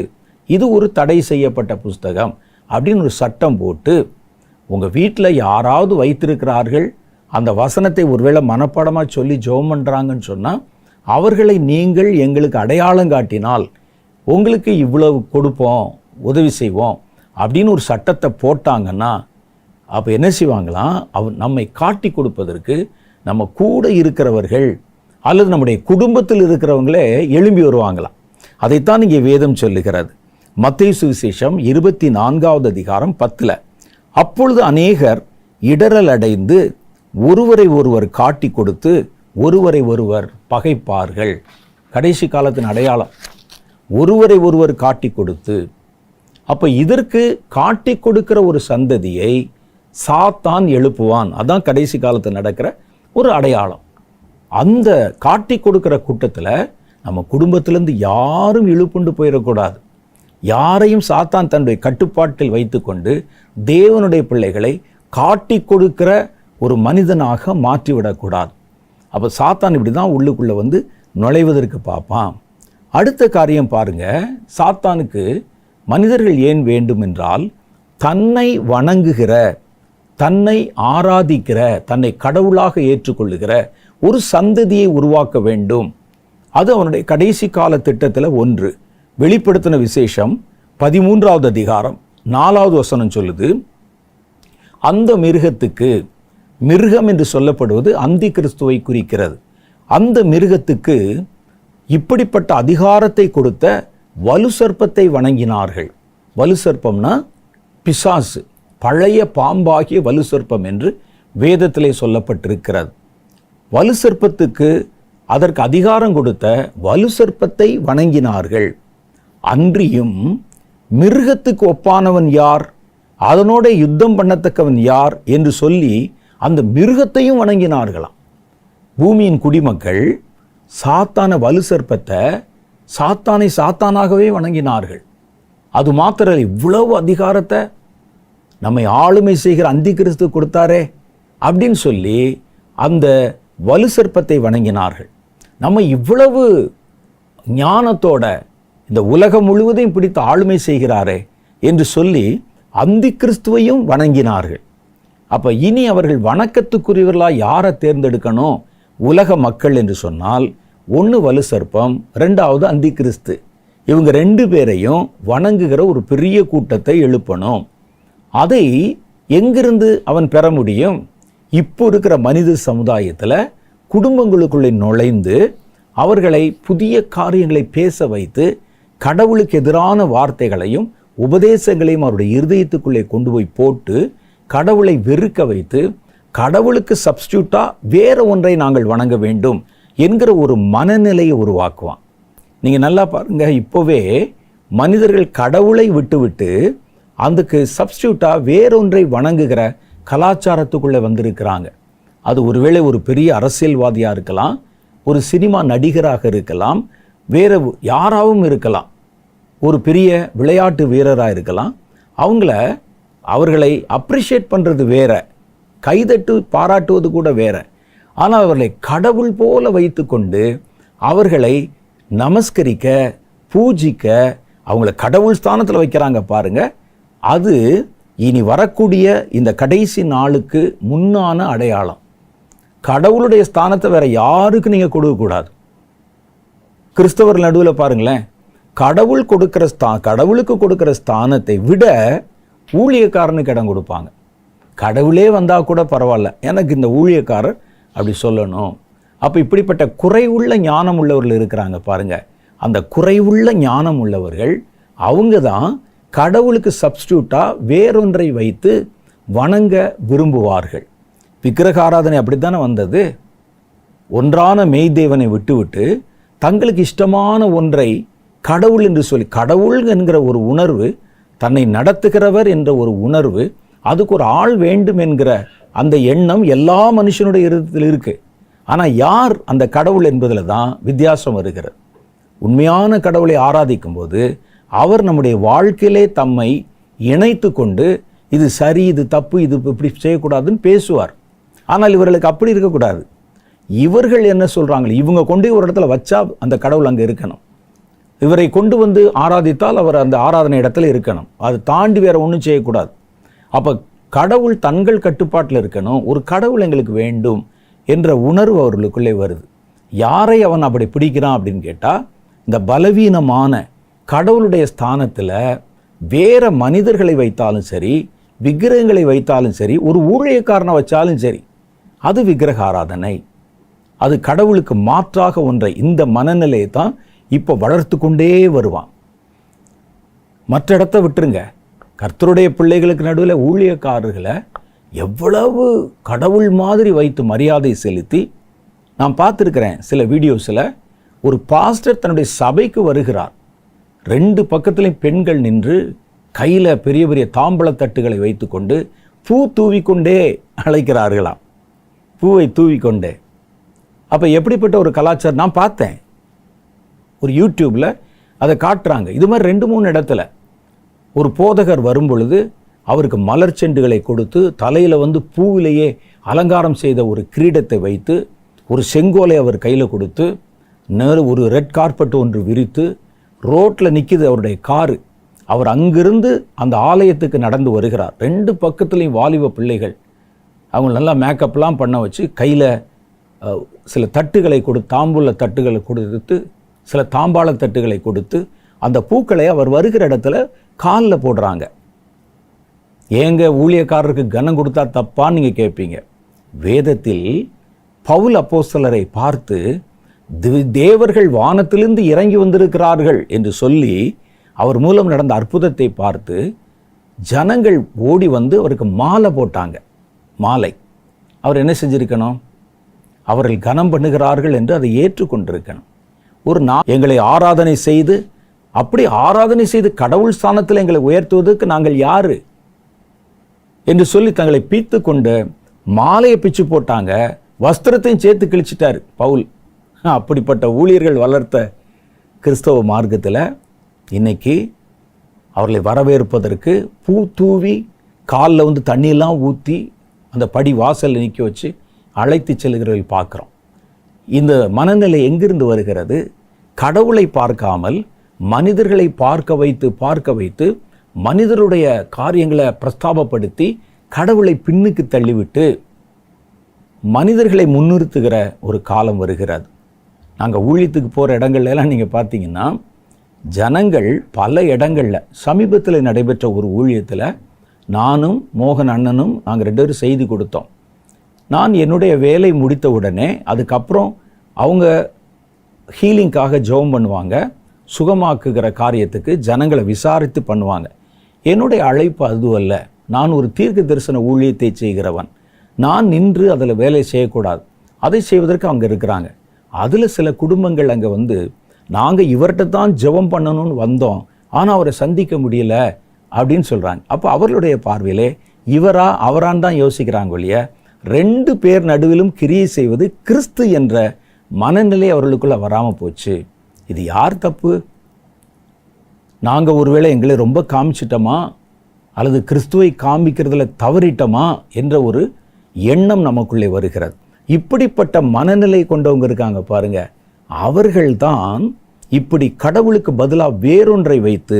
இது ஒரு தடை செய்யப்பட்ட புஸ்தகம் அப்படின்னு ஒரு சட்டம் போட்டு உங்கள் வீட்டில் யாராவது வைத்திருக்கிறார்கள், அந்த வசனத்தை ஒருவேளை மனப்பாடமாக சொல்லி ஜெபம் பண்ணுறாங்கன்னு சொன்னால் அவர்களை நீங்கள் எங்களுக்கு அடையாளம் காட்டினால் உங்களுக்கு இவ்வளவு கொடுப்போம், உதவி செய்வோம் அப்படின்னு ஒரு சட்டத்தை போட்டாங்கன்னா அப்போ என்ன செய்வாங்களாம், நம்மை காட்டி கொடுப்பதற்கு நம்ம கூட இருக்கிறவர்கள் அல்லது நம்முடைய குடும்பத்தில் இருக்கிறவங்களே எழும்பி வருவாங்களாம். அதைத்தான் இங்கே வேதம் சொல்லுகிறது. மத்தேயு சுவிசேஷம் 24வது அதிகாரம் 10. அப்பொழுது அநேகர் இடரல் அடைந்து ஒருவரை ஒருவர் காட்டி கொடுத்து ஒருவரை ஒருவர் பகைப்பார்கள். கடைசி காலத்தின் அடையாளம் ஒருவரை ஒருவர் காட்டி கொடுத்து. அப்போ இதற்கு காட்டி கொடுக்கிற ஒரு சந்ததியை சாத்தான் எழுப்புவான். அதான் கடைசி காலத்தில் நடக்கிற ஒரு அடையாளம். அந்த காட்டி கொடுக்கிற கூட்டத்தில் நம்ம குடும்பத்திலேருந்து யாரும் இழுப்புண்டு போயிடக்கூடாது. யாரையும் சாத்தான் தன்னுடைய கட்டுப்பாட்டில் வைத்துக்கொண்டு தேவனுடைய பிள்ளைகளை காட்டி கொடுக்கிற ஒரு மனிதனாக மாற்றிவிடக்கூடாது. அப்போ சாத்தான் இப்படி தான் உள்ளுக்குள்ளே வந்து நுழைவதற்கு பார்ப்பான். அடுத்த காரியம் பாருங்க, சாத்தானுக்கு மனிதர்கள் ஏன் வேண்டும் என்றால், தன்னை வணங்குகிற, தன்னை ஆராதிக்கிற, தன்னை கடவுளாக ஏற்றுக்கொள்ளுகிற ஒரு சந்ததியை உருவாக்க வேண்டும். அது அவனுடைய கடைசி கால திட்டத்தில் ஒன்று. வெளிப்படுத்தின விசேஷம் 13வது அதிகாரம் 4வது வசனம் சொல்லுது, அந்த மிருகத்துக்கு, மிருகம் என்று சொல்லப்படுவது அந்தி கிறிஸ்துவை குறிக்கிறது, அந்த மிருகத்துக்கு இப்படிப்பட்ட அதிகாரத்தை கொடுத்த வலு சர்ப்பத்தை வணங்கினார்கள். வலு சர்ப்பம்னா பிசாசு, பழைய பாம்பாகிய வலு சர்ப்பம் என்று வேதத்திலே சொல்லப்பட்டிருக்கிறது. வலு சர்ப்பத்துக்கு அதற்கு அதிகாரம் கொடுத்த வலு சர்ப்பத்தை வணங்கினார்கள். அன்றியும் மிருகத்துக்கு ஒப்பானவன் யார், அதனோட யுத்தம் பண்ணத்தக்கவன் யார் என்று சொல்லி அந்த மிருகத்தையும் வணங்கினார்களாம். பூமியின் குடிமக்கள் சாத்தான வலு சர்ப்பத்தை, சாத்தானை சாத்தானாகவே வணங்கினார்கள். அது மாத்திரம் இவ்வளவு அதிகாரத்தை நம்மை ஆளுமை செய்கிற அந்தி கிறிஸ்து கொடுத்தாரே அப்படின்னு சொல்லி அந்த வலு சர்ப்பத்தை வணங்கினார்கள். நம்ம இவ்வளவு ஞானத்தோட இந்த உலகம் முழுவதையும் பிடித்து ஆளுமை செய்கிறாரே என்று சொல்லி அந்தி கிறிஸ்துவையும் வணங்கினார்கள். அப்போ இனி அவர்கள் வணக்கத்துக்குரியவர்களாக யாரை தேர்ந்தெடுக்கணும் உலக மக்கள் என்று சொன்னால், ஒன்று வலு சர்ப்பம், ரெண்டாவது அந்தி கிறிஸ்து. இவங்க 2 பேரையும் வணங்குகிற ஒரு பெரிய கூட்டத்தை எழுப்பணும். அதை எங்கிருந்து அவன் பெற முடியும்? இப்போ இருக்கிற மனித சமுதாயத்தில் குடும்பங்களுக்குள்ளே நுழைந்து அவர்களை புதிய காரியங்களை பேச வைத்து கடவுளுக்கு எதிரான வார்த்தைகளையும் உபதேசங்களையும் அவருடைய இருதயத்துக்குள்ளே கொண்டு போய் போட்டு கடவுளை வெறுக்க வைத்து கடவுளுக்கு சப்ஸ்டியூட்டாக வேற ஒன்றை நாங்கள் வணங்க வேண்டும் என்கிற ஒரு மனநிலையை உருவாக்குவான். நீங்கள் நல்லா பாருங்க, இப்போவே மனிதர்கள் கடவுளை விட்டுவிட்டு அதுக்கு சப்ஸ்டியூட்டாக வேறொன்றை வணங்குகிற கலாச்சாரத்துக்குள்ளே வந்திருக்கிறாங்க. அது ஒருவேளை ஒரு பெரிய அரசியல்வாதியாக இருக்கலாம், ஒரு சினிமா நடிகராக இருக்கலாம், வேறு யாராகவும் இருக்கலாம், ஒரு பெரிய விளையாட்டு வீரராக இருக்கலாம். அவர்களை அப்ரிஷியேட் பண்ணுறது வேற, கைதட்டு பாராட்டுவது கூட வேற. ஆனால் அவர்களை கடவுள் போல வைத்து கொண்டு அவர்களை நமஸ்கரிக்க, பூஜிக்க, அவங்கள கடவுள் ஸ்தானத்தில் வைக்கிறாங்க பாருங்க. அது இனி வரக்கூடிய இந்த கடைசி நாளுக்கு முன்னான அடையாளம். கடவுளுடைய ஸ்தானத்தை வேற யாருக்கு நீங்கள் கொடுக்கக்கூடாது. கிறிஸ்தவர் நடுவில் பாருங்களேன், கடவுளுக்கு கொடுக்கிற ஸ்தானத்தை விட ஊழியக்காரனுக்கு இடம் கொடுப்பாங்க. கடவுளே வந்தால் கூட பரவாயில்ல, எனக்கு இந்த ஊழியக்காரர் அப்படி சொல்லணும். அப்போ இப்படிப்பட்ட குறைவுள்ள ஞானம் உள்ளவர்கள் இருக்கிறாங்க பாருங்க. அந்த குறைவுள்ள ஞானம் உள்ளவர்கள் அவங்க தான் கடவுளுக்கு சப்ஸ்டியூட்டாக வேறொன்றை வைத்து வணங்க விரும்புவார்கள். விக்கிரக ஆராதனை அப்படித்தானே வந்தது. ஒன்றான மெய்தேவனை விட்டுவிட்டு தங்களுக்கு இஷ்டமான ஒன்றை கடவுள் என்று சொல்லி, கடவுள் என்கிற ஒரு உணர்வு, தன்னை நடத்துகிறவர் என்ற ஒரு உணர்வு, அதுக்கு ஒரு ஆள் வேண்டும் என்கிற அந்த எண்ணம் எல்லா மனுஷனுடைய இருதயத்தில் இருக்குது. ஆனால் யார் அந்த கடவுள் என்பதில் தான் வித்தியாசம் வருகிறது. உண்மையான கடவுளை ஆராதிக்கும் போது அவர் நம்முடைய வாழ்க்கையிலே தம்மை இணைத்து கொண்டு இது சரி, இது தப்பு, இது இப்படி செய்யக்கூடாதுன்னு பேசுவார். ஆனால் இவர்களுக்கு அப்படி இருக்கக்கூடாது. இவர்கள் என்ன சொல்கிறாங்க, இவங்க கொண்டு ஒரு இடத்துல வச்சா அந்த கடவுள் அங்கே இருக்கணும், இவரை கொண்டு வந்து ஆராதித்தால் அவர் அந்த ஆராதனை இடத்துல இருக்கணும், அது தாண்டி வேற ஒன்றும் செய்யக்கூடாது. அப்போ கடவுள் தங்கள் கட்டுப்பாட்டில் இருக்கணும், ஒரு கடவுள் எங்களுக்கு வேண்டும் என்ற உணர்வு அவர்களுக்குள்ளே வருது. யாரை அவன் அப்படி பிடிக்கிறான் அப்படின்னு கேட்டால், இந்த பலவீனமான கடவுளுடைய ஸ்தானத்தில் வேற மனிதர்களை வைத்தாலும் சரி, விக்கிரகங்களை வைத்தாலும் சரி, ஒரு ஊழியக்காரனை வச்சாலும் சரி, அது விக்கிரக ஆராதனை, அது கடவுளுக்கு மாற்றாக ஒன்றை, இந்த மனநிலையை தான் இப்போ வளர்த்து கொண்டே வருவான். மற்ற இடத்த விட்டுருங்க, கர்த்தருடைய பிள்ளைகளுக்கு நடுவில் ஊழியக்காரர்களை எவ்வளவு கடவுள் மாதிரி வைத்து மரியாதை செலுத்தி நான் பார்த்துருக்கிறேன். சில வீடியோஸில் ஒரு பாஸ்டர் தன்னுடைய சபைக்கு வருகிறார், 2 பக்கத்துலையும் பெண்கள் நின்று கையில் பெரிய பெரிய தாம்பழ தட்டுகளை வைத்து கொண்டு பூ தூவிக்கொண்டே அழைக்கிறார்களாம். பூவை தூவி கொண்டே. அப்போ எப்படிப்பட்ட ஒரு கலாச்சாரம் நான் பார்த்தேன், ஒரு யூடியூப்பில் அதை காட்டுறாங்க. இது மாதிரி 2-3 இடத்துல ஒரு போதகர் வரும் பொழுது அவருக்கு மலர் செண்டுகளை கொடுத்து, தலையில் பூவிலேயே அலங்காரம் செய்த ஒரு கிரீடத்தை வைத்து, ஒரு செங்கோலை அவர் கையில் கொடுத்து, ஒரு ரெட் கார்பெட் ஒன்று விரித்து, ரோட்டில் நிற்கிது அவருடைய காரு. அவர் அங்கிருந்து அந்த ஆலயத்துக்கு நடந்து வருகிறார். 2 பக்கத்துலேயும் வாலிப பிள்ளைகள், அவங்க நல்லா மேக்கப்லாம் பண்ண வச்சு, கையில் சில தட்டுகளை தாம்பூல தட்டுகளை கொடுத்து, சில தாம்பாள தட்டுகளை கொடுத்து, அந்த பூக்களை அவர் வருகிற இடத்துல காலில் போடுறாங்க. ஏங்க ஊழியக்காரருக்கு கனம் கொடுத்தா தப்பான்னு நீங்கள் கேட்பீங்க. வேதத்தில் பவுல் அப்போஸ்தலரை பார்த்து தேவர்கள் வானத்திலிருந்து இறங்கி வந்திருக்கிறார்கள் என்று சொல்லி அவர் மூலம் நடந்த அற்புதத்தை பார்த்து ஜனங்கள் ஓடி வந்து அவருக்கு மாலை போட்டாங்க. மாலை. அவர் என்ன செஞ்சிருக்கணும்? அவர்கள் கனம் பண்ணுகிறார்கள் என்று அதை ஏற்றுக்கொண்டிருக்கணும். ஒரு எங்களை ஆராதனை செய்து, அப்படி ஆராதனை செய்து கடவுள் ஸ்தானத்தில் எங்களை உயர்த்துவதற்கு நாங்கள் யாரு என்று சொல்லி தங்களை பீத்து கொண்டு மாலையை பிச்சு போட்டாங்க. வஸ்திரத்தையும் சேர்த்து கிழிச்சிட்டார் பவுல். அப்படிப்பட்ட ஊழியர்கள் வளர்த்த கிறிஸ்தவ மார்க்கத்தில் இன்னைக்கு அவர்களை வரவேற்பதற்கு பூ தூவி, காலில் தண்ணியெல்லாம் ஊற்றி, அந்த படி வாசலில் நிற்க வச்சு அழைத்து செல்கிறவர்கள் பார்க்குறோம். இந்த மனநிலை எங்கிருந்து வருகிறது? கடவுளை பார்க்காமல் மனிதர்களை பார்க்க வைத்து மனிதருடைய காரியங்களை பிரஸ்தாபப்படுத்தி கடவுளை பின்னுக்கு தள்ளிவிட்டு மனிதர்களை முன்னிறுத்துகிற ஒரு காலம் வருகிறது. நாங்கள் ஊழியத்துக்கு போகிற இடங்கள்லாம் நீங்கள் பார்த்தீங்கன்னா, ஜனங்கள் பல இடங்களில், சமீபத்தில் நடைபெற்ற ஒரு ஊழியத்தில் நானும் மோகன் அண்ணனும் நாங்கள் 2 பேரும் செய்தி கொடுத்தோம். நான் என்னுடைய வேலை முடித்த உடனே அதுக்கப்புறம் அவங்க ஹீலிங்காக ஜெபம் பண்ணுவாங்க, சுகமாக்குகிற காரியத்துக்கு ஜனங்களை விசாரித்து பண்ணுவாங்க. என்னுடைய அழைப்பு அதுவல்ல. நான் ஒரு தீர்க்க தரிசன ஊழியத்தை செய்கிறவன். நான் நின்று அதில் வேலை செய்யக்கூடாது. அதை செய்வதற்கு அவங்க இருக்கிறாங்க. அதில் சில குடும்பங்கள் அங்கே நாங்கள் இவர்கிட்ட தான் ஜெபம் பண்ணணும்னு வந்தோம், ஆனால் அவரை சந்திக்க முடியல அப்படின்னு சொல்கிறாங்க. அப்போ அவர்களுடைய பார்வையிலே அவரான் தான் யோசிக்கிறாங்க இல்லையா. 2 பேர் நடுவிலும் கிரியை செய்வது கிறிஸ்து என்ற மனநிலை அவர்களுக்குள்ள வராமல் போச்சு. இது யார் தப்பு? நாங்கள் ஒருவேளை எங்களை ரொம்ப காமிச்சிட்டோமா, அல்லது கிறிஸ்துவை காமிக்கிறதுல தவறிட்டோமா என்ற ஒரு எண்ணம் நமக்குள்ளே வருகிறது. இப்படிப்பட்ட மனநிலை கொண்டவங்க இருக்காங்க பாருங்க, அவர்கள்தான் இப்படி கடவுளுக்கு பதிலாக வேறொன்றை வைத்து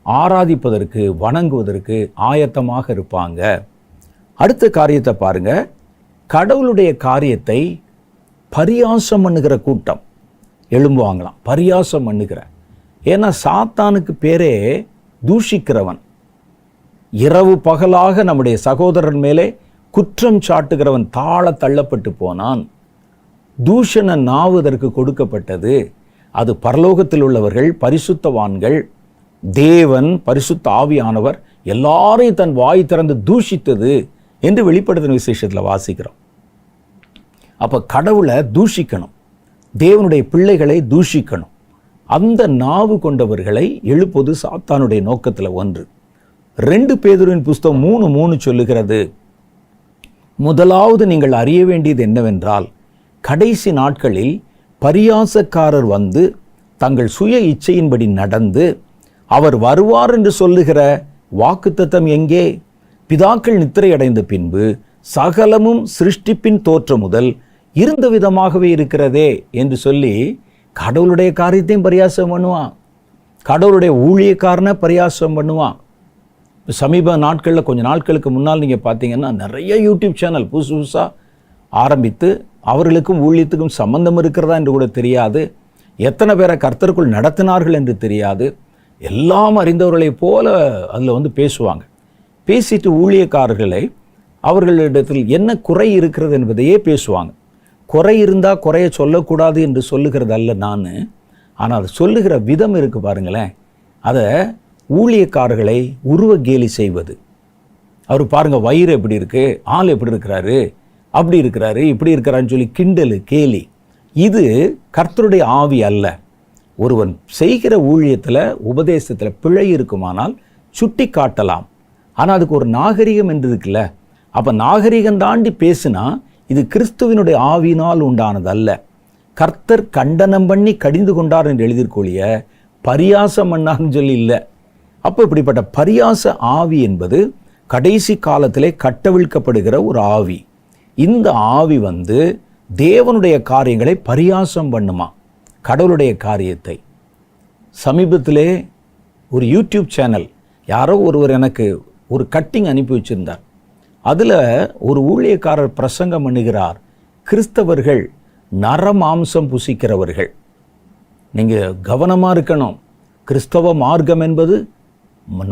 ஆராதிப்பதற்கு, வணங்குவதற்கு ஆயத்தமாக இருப்பாங்க. அடுத்த காரியத்தை பாருங்க, கடவுளுடைய காரியத்தை பரியாசம் பண்ணுகிற கூட்டம் எழும்புவாங்களாம். பரியாசம் பண்ணுகிற, ஏன்னா சாத்தானுக்கு பேரே தூஷிக்கிறவன், இரவு பகலாக நம்முடைய சகோதரன் மேலே குற்றம் சாட்டுகிறவன் தாழ தள்ளப்பட்டு போனான். தூஷண நாவுதற்கு கொடுக்கப்பட்டது. அது பரலோகத்தில் உள்ளவர்கள், பரிசுத்தவான்கள், தேவன், பரிசுத்த ஆவியானவர் எல்லாரையும் தன் வாய் திறந்து தூஷித்தது என்று வெளிப்படுத்தின விசேஷத்தில் வாசிக்கிறோம். அப்போ கடவுளை தூஷிக்கணும், தேவனுடைய பிள்ளைகளை தூஷிக்கணும். அந்த நாவு கொண்டவர்களை எழுப்பது சாத்தானுடைய நோக்கத்தில் ஒன்று. 2 பேதுருவின் புஸ்தகம் 3:3 சொல்லுகிறது, முதலாவது நீங்கள் அறிய வேண்டியது என்னவென்றால், கடைசி நாட்களில் பரியாசக்காரர் வந்து தங்கள் சுய இச்சையின்படி நடந்து அவர் வருவார் என்று சொல்லுகிற வாக்குத்தத்தம் எங்கே? பிதாக்கள் நித்திரை அடைந்த பின்பு சகலமும் சிருஷ்டிப்பின் தோற்றம் முதல் இருந்த விதமாகவே இருக்கிறதே என்று சொல்லி கடவுளுடைய காரியத்தையும் பரியாசம் பண்ணுவான், கடவுளுடைய ஊழியக்காரனை பரியாசம் பண்ணுவான். சமீப நாட்களில், கொஞ்சம் நாட்களுக்கு முன்னால் நீங்கள் பார்த்தீங்கன்னா, நிறைய யூடியூப் சேனல் புதுசாக ஆரம்பித்து அவர்களுக்கும் ஊழியத்துக்கும் சம்பந்தம் இருக்கிறதா என்று கூட தெரியாது, எத்தனை பேரை கர்த்தருக்குள் நடத்தினார்கள் என்று தெரியாது, எல்லாம் அறிந்தவர்களை போல அதில் பேசுவாங்க. பேசிட்டு ஊழியக்காரர்களை அவர்களிடத்தில் என்ன குறை இருக்கிறது என்பதையே பேசுவாங்க. குறை இருந்தால் குறைய சொல்லக்கூடாது என்று சொல்லுகிறது அல்ல நான், ஆனால் அது சொல்லுகிற விதம் இருக்குது பாருங்களேன், அதை ஊழியக்காரர்களை உருவ கேலி செய்வது. அவர் பாருங்கள், வயிறு எப்படி இருக்குது, ஆள் எப்படி இருக்கிறாரு, அப்படி இருக்கிறாரு, இப்படி இருக்கிறான்னு சொல்லி கிண்டல், கேலி. இது கர்த்தருடைய ஆவி அல்ல. ஒருவன் செய்கிற ஊழியத்தில், உபதேசத்தில் பிழை இருக்குமானால் சுட்டி காட்டலாம், ஆனால் அதுக்கு ஒரு நாகரிகம் என்று இருக்குல்ல. அப்போ நாகரிகம் தாண்டி பேசுனா இது கிறிஸ்துவினுடைய ஆவியினால் உண்டானது அல்ல. கர்த்தர் கண்டனம் பண்ணி கடிந்து கொண்டார் என்று எழுதியிருக்கொழிய பரியாசம் பண்ணார்னு சொல்லி இல்லை. அப்போ இப்படிப்பட்ட பரியாச ஆவி என்பது கடைசி காலத்திலே கட்டவிழ்க்கப்படுகிற ஒரு ஆவி. இந்த ஆவி தேவனுடைய காரியங்களை பரியாசம் பண்ணுமா, கடவுளுடைய காரியத்தை. சமீபத்திலே ஒரு யூடியூப் சேனல் யாரோ ஒருவர் எனக்கு ஒரு கட்டிங் அனுப்பி வச்சிருந்தார். அதில் ஒரு ஊழியக்காரர் பிரசங்கம் பண்ணுகிறார், கிறிஸ்தவர்கள் நரமாம்சம் புசிக்கிறவர்கள். நீங்கள் கவனமாக இருக்கணும். கிறிஸ்தவ மார்க்கம் என்பது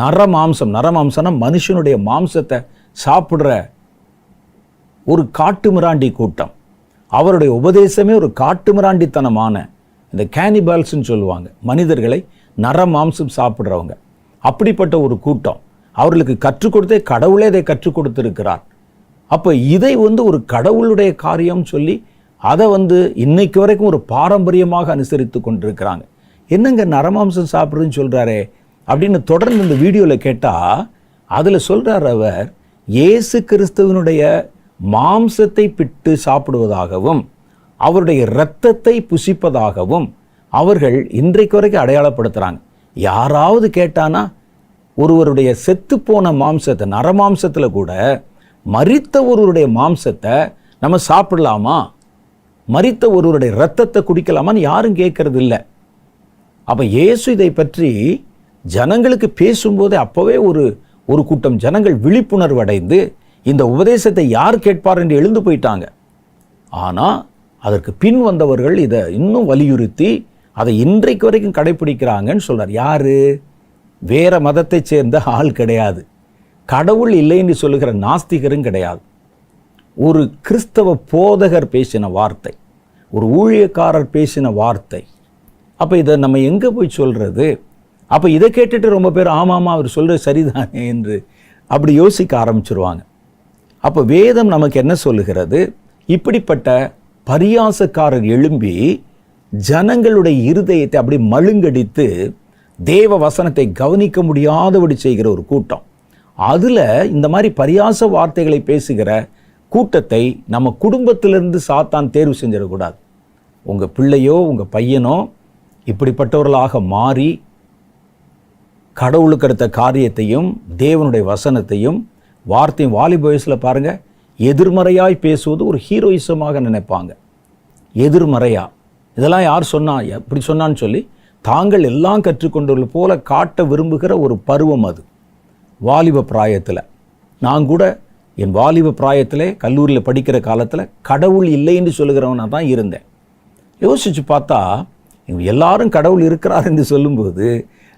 நரமாம்சம்னா மனுஷனுடைய மாம்சத்தை சாப்பிட்ற ஒரு காட்டுமிராண்டி கூட்டம். அவருடைய உபதேசமே ஒரு காட்டுமிராண்டித்தனமான, இந்த கேனிபால்ஸ்ன்னு சொல்லுவாங்க, மனிதர்களை நரமாம்சம் சாப்பிட்றவங்க. அப்படிப்பட்ட ஒரு கூட்டம். அவர்களுக்கு கற்றுக் கொடுத்தே கடவுளே இதை கற்றுக் கொடுத்திருக்கிறார். அப்போ இதை ஒரு கடவுளுடைய காரியம் சொல்லி அதை இன்னைக்கு வரைக்கும் ஒரு பாரம்பரியமாக அனுசரித்து கொண்டிருக்கிறாங்க. என்னங்க நரமாம்சம் சாப்பிட்றதுன்னு சொல்கிறாரே அப்படின்னு தொடர்ந்து இந்த வீடியோவில் கேட்டால் அதில் சொல்கிறார் அவர், இயேசு கிறிஸ்துவனுடைய மாம்சத்தை பிட்டு சாப்பிடுவதாகவும் அவருடைய இரத்தத்தை புசிப்பதாகவும் அவர்கள் இன்றைக்கு வரைக்கும் அடையாளப்படுத்துகிறாங்க. யாராவது கேட்டானா ஒருவருடைய செத்துப்போன மாம்சத்தை, நரமாம்சத்தில் கூட மரித்த ஒருவருடைய மாம்சத்தை நம்ம சாப்பிடலாமா, மரித்த ஒருவருடைய இரத்தத்தை குடிக்கலாமான்னு யாரும் கேட்கறது இல்லை. அப்போ இயேசு இதை பற்றி ஜனங்களுக்கு பேசும்போதே அப்போவே ஒரு கூட்டம் ஜனங்கள் விழிப்புணர்வு அடைந்து இந்த உபதேசத்தை யார் கேட்பார் என்று எழுந்து போயிட்டாங்க. ஆனால் அதற்கு பின் வந்தவர்கள் இதை இன்னும் வலியுறுத்தி அதை இன்றைக்கு வரைக்கும் கடைப்பிடிக்கிறாங்கன்னு சொல்கிறார். யார்? வேற மதத்தை சேர்ந்த ஆள் கிடையாது, கடவுள் இல்லைன்னு சொல்லுகிற நாஸ்திகரும் கிடையாது. ஒரு கிறிஸ்தவ போதகர் பேசின வார்த்தை, ஒரு ஊழியக்காரர் பேசின வார்த்தை. அப்போ இதை நம்ம எங்கே போய் சொல்கிறது? அப்போ இதை கேட்டுட்டு ரொம்ப பேர் ஆமாமா அவர் சொல்கிறது சரிதானே என்று அப்படி யோசிக்க ஆரம்பிச்சிருவாங்க. அப்போ வேதம் நமக்கு என்ன சொல்லுகிறது? இப்படிப்பட்ட பரியாசக்காரர் எழும்பி ஜனங்களுடைய இருதயத்தை அப்படி மழுங்கடித்து தேவ வசனத்தை கவனிக்க முடியாதபடி செய்கிற ஒரு கூட்டம். அதில் இந்த மாதிரி பரியாச வார்த்தைகளை பேசுகிற கூட்டத்தை நம்ம குடும்பத்திலிருந்து சாத்தான் தேர்வு செஞ்சிடக்கூடாது. உங்கள் பிள்ளையோ உங்கள் பையனோ இப்படிப்பட்டவர்களாக மாறி கடவுளுக்கு அடுத்த காரியத்தையும் தேவனுடைய வசனத்தையும் வார்த்தையும் வாலிப வயசில் பாருங்கள், எதிர்மறையாய் பேசுவது ஒரு ஹீரோயிசமாக நினைப்பாங்க. எதிர்மறையா இதெல்லாம் யார் சொன்னா, எப்படி சொன்னான்னு சொல்லி தாங்கள் எல்லாம் கற்றுக்கொண்டவர்கள் போல காட்ட விரும்புகிற ஒரு பருவம் அது வாலிப பிராயத்தில். நான் கூட என் வாலிப பிராயத்தில் கல்லூரியில் படிக்கிற காலத்தில் கடவுள் இல்லைன்னு சொல்லுகிறவனாக தான் இருந்தேன். யோசித்து பார்த்தா எல்லாரும் கடவுள் இருக்கிறார் என்று சொல்லும்போது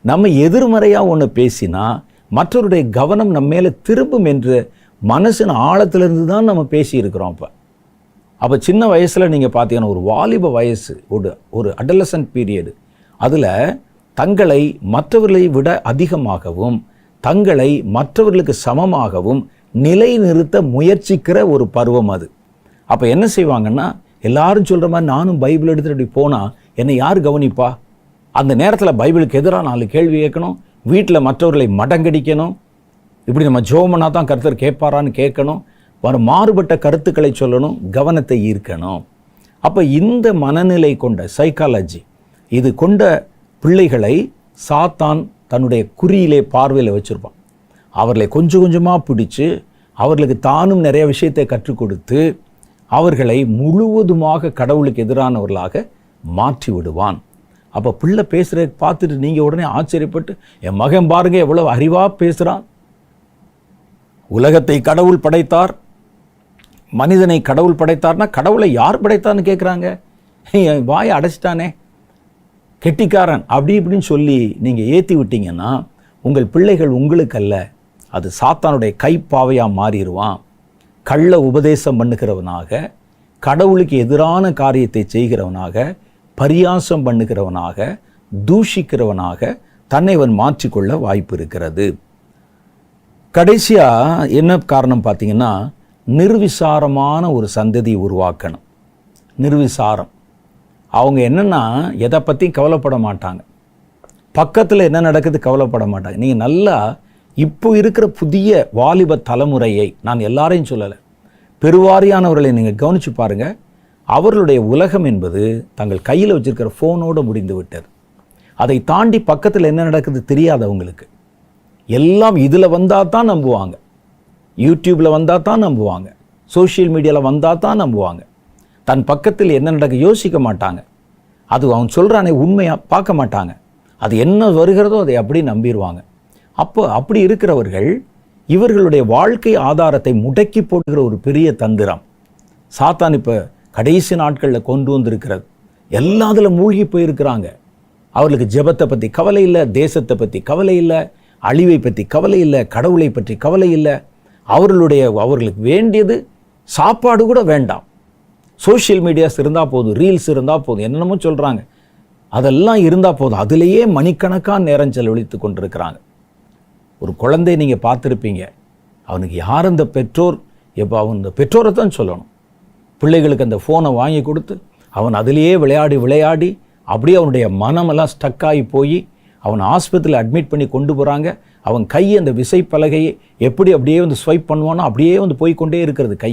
நம்ம எதிர்மறையாக ஒன்று பேசினா மற்றவருடைய கவனம் நம்ம மேலே திரும்பும் என்று மனசின் ஆழத்திலிருந்து தான் நம்ம பேசியிருக்கிறோம். அப்போ சின்ன வயசில் நீங்கள் பார்த்தீங்கன்னா ஒரு வாலிப வயசு, ஒரு அடலசன்ட் பீரியடு, அதில் தங்களை மற்றவர்களை விட அதிகமாகவும் தங்களை மற்றவர்களுக்கு சமமாகவும் நிலைநிறுத்த முயற்சிக்கிற ஒரு பருவம் அது. அப்போ என்ன செய்வாங்கன்னா, எல்லாரும் சொல்கிற மாதிரி நானும் பைபிள் எடுத்துகிட்டு போனால் என்னை யார் கவனிப்பா? அந்த நேரத்தில் பைபிளுக்கு எதிராக 4 கேள்வி கேட்கணும், வீட்டில் மற்றவர்களை மடங்கடிக்கணும், இப்படி நம்ம ஜோமனா தான் கர்த்தர் கேட்பாரான்னு கேட்கணும், மாறுபட்ட கருத்துக்களை சொல்லணும், கவனத்தை ஈர்க்கணும். அப்போ இந்த மனநிலை கொண்ட சைக்காலஜி இது கொண்ட பிள்ளைகளை சாத்தான் தன்னுடைய குறியிலே பார்வையில் வச்சுருப்பான். அவர்களை கொஞ்சம் கொஞ்சமாக பிடிச்சு அவர்களுக்கு தானும் நிறைய விஷயத்தை கற்றுக் கொடுத்து அவர்களை முழுவதுமாக கடவுளுக்கு எதிரானவர்களாக மாற்றி விடுவான். அப்போ பிள்ளை பேசுகிறத பார்த்துட்டு நீங்கள் உடனே ஆச்சரியப்பட்டு, என் மகன் பாருங்க எவ்வளோ அறிவாக பேசுகிறான், உலகத்தை கடவுள் படைத்தார், மனிதனை கடவுள் படைத்தார்னா கடவுளை யார் படைத்தார்னு கேட்குறாங்க, என் வாயை அடைச்சிட்டானே கெட்டிக்காரன் அப்படி இப்படின்னு சொல்லி நீங்கள் ஏற்றி விட்டீங்கன்னா உங்கள் பிள்ளைகள் உங்களுக்கு அல்ல, அது சாத்தானுடைய கைப்பாவையாக மாறிடுவான். கள்ள உபதேசம் பண்ணுகிறவனாக, கடவுளுக்கு எதிரான காரியத்தை செய்கிறவனாக, பரியாசம் பண்ணுகிறவனாக, தூஷிக்கிறவனாக தன்னை அவன் மாற்றிக்கொள்ள வாய்ப்பு இருக்கிறது. கடைசியாக என்ன காரணம் பார்த்தீங்கன்னா, நிர்விசாரமான ஒரு சந்ததியை உருவாக்கணும். நிர்விசாரம், அவங்க என்னென்னா எதை பற்றியும் கவலைப்பட மாட்டாங்க, பக்கத்தில் என்ன நடக்குது கவலைப்பட மாட்டாங்க. நீங்கள் நல்லா இப்போ இருக்கிற புதிய வாலிப தலைமுறையை, நான் எல்லாரையும் சொல்லலை, பெருவாரியானவர்களை நீங்கள் கவனித்து பாருங்கள், அவர்களுடைய உலகம் என்பது தங்கள் கையில் வச்சிருக்கிற ஃபோனோடு முடிந்து விட்டது. அதை தாண்டி பக்கத்தில் என்ன நடக்குது தெரியாது அவங்களுக்கு. எல்லாம் இதில் வந்தால் தான் நம்புவாங்க, யூடியூப்பில் வந்தால் தான் நம்புவாங்க, சோஷியல் மீடியாவில் வந்தால் தான் நம்புவாங்க. தன் பக்கத்தில் என்ன நடக்க யோசிக்க மாட்டாங்க. அது அவன் சொல்கிறானே உண்மையாக பார்க்க மாட்டாங்க. அது என்ன வருகிறதோ அதை அப்படி நம்பிடுவாங்க. அப்படி இருக்கிறவர்கள் இவர்களுடைய வாழ்க்கை ஆதாரத்தை முடக்கி போடுகிற ஒரு பெரிய தந்திரம் சாத்தான் இப்போ கடைசி நாட்களில் கொண்டு வந்திருக்கிறது. எல்லாத்தில் மூழ்கி போயிருக்கிறாங்க. அவர்களுக்கு ஜெபத்தை பற்றி கவலை இல்லை, தேசத்தை பற்றி கவலை இல்லை, அழிவை பற்றி கவலை இல்லை, கடவுளை பற்றி கவலை இல்லை. அவர்களுக்கு வேண்டியது சாப்பாடு கூட வேண்டாம். சோஷியல் மீடியாஸ் இருந்தால் போதும், ரீல்ஸ் இருந்தால் போதும், என்னென்னமோ சொல்கிறாங்க, அதெல்லாம் இருந்தால் போதும். அதிலேயே மணிக்கணக்கான நேரம் செலவழித்து கொண்டிருக்கிறாங்க. ஒரு குழந்தை நீங்கள் பார்த்துருப்பீங்க, அவனுக்கு யார் அந்த பெற்றோர், எப்போ அவன் இந்த பெற்றோரை தான் சொல்லணும். பிள்ளைகளுக்கு அந்த ஃபோனை வாங்கி கொடுத்து அவன் அதிலேயே விளையாடி அப்படியே அவனுடைய மனமெல்லாம் ஸ்டக்காகி போய் அவன் ஆஸ்பத்திரியில் அட்மிட் பண்ணி கொண்டு போகிறாங்க. அவன் கை அந்த விசைப்பலகையை எப்படி அப்படியே வந்து ஸ்வைப் பண்ணுவானோ அப்படியே வந்து போய்கொண்டே இருக்கிறது, கை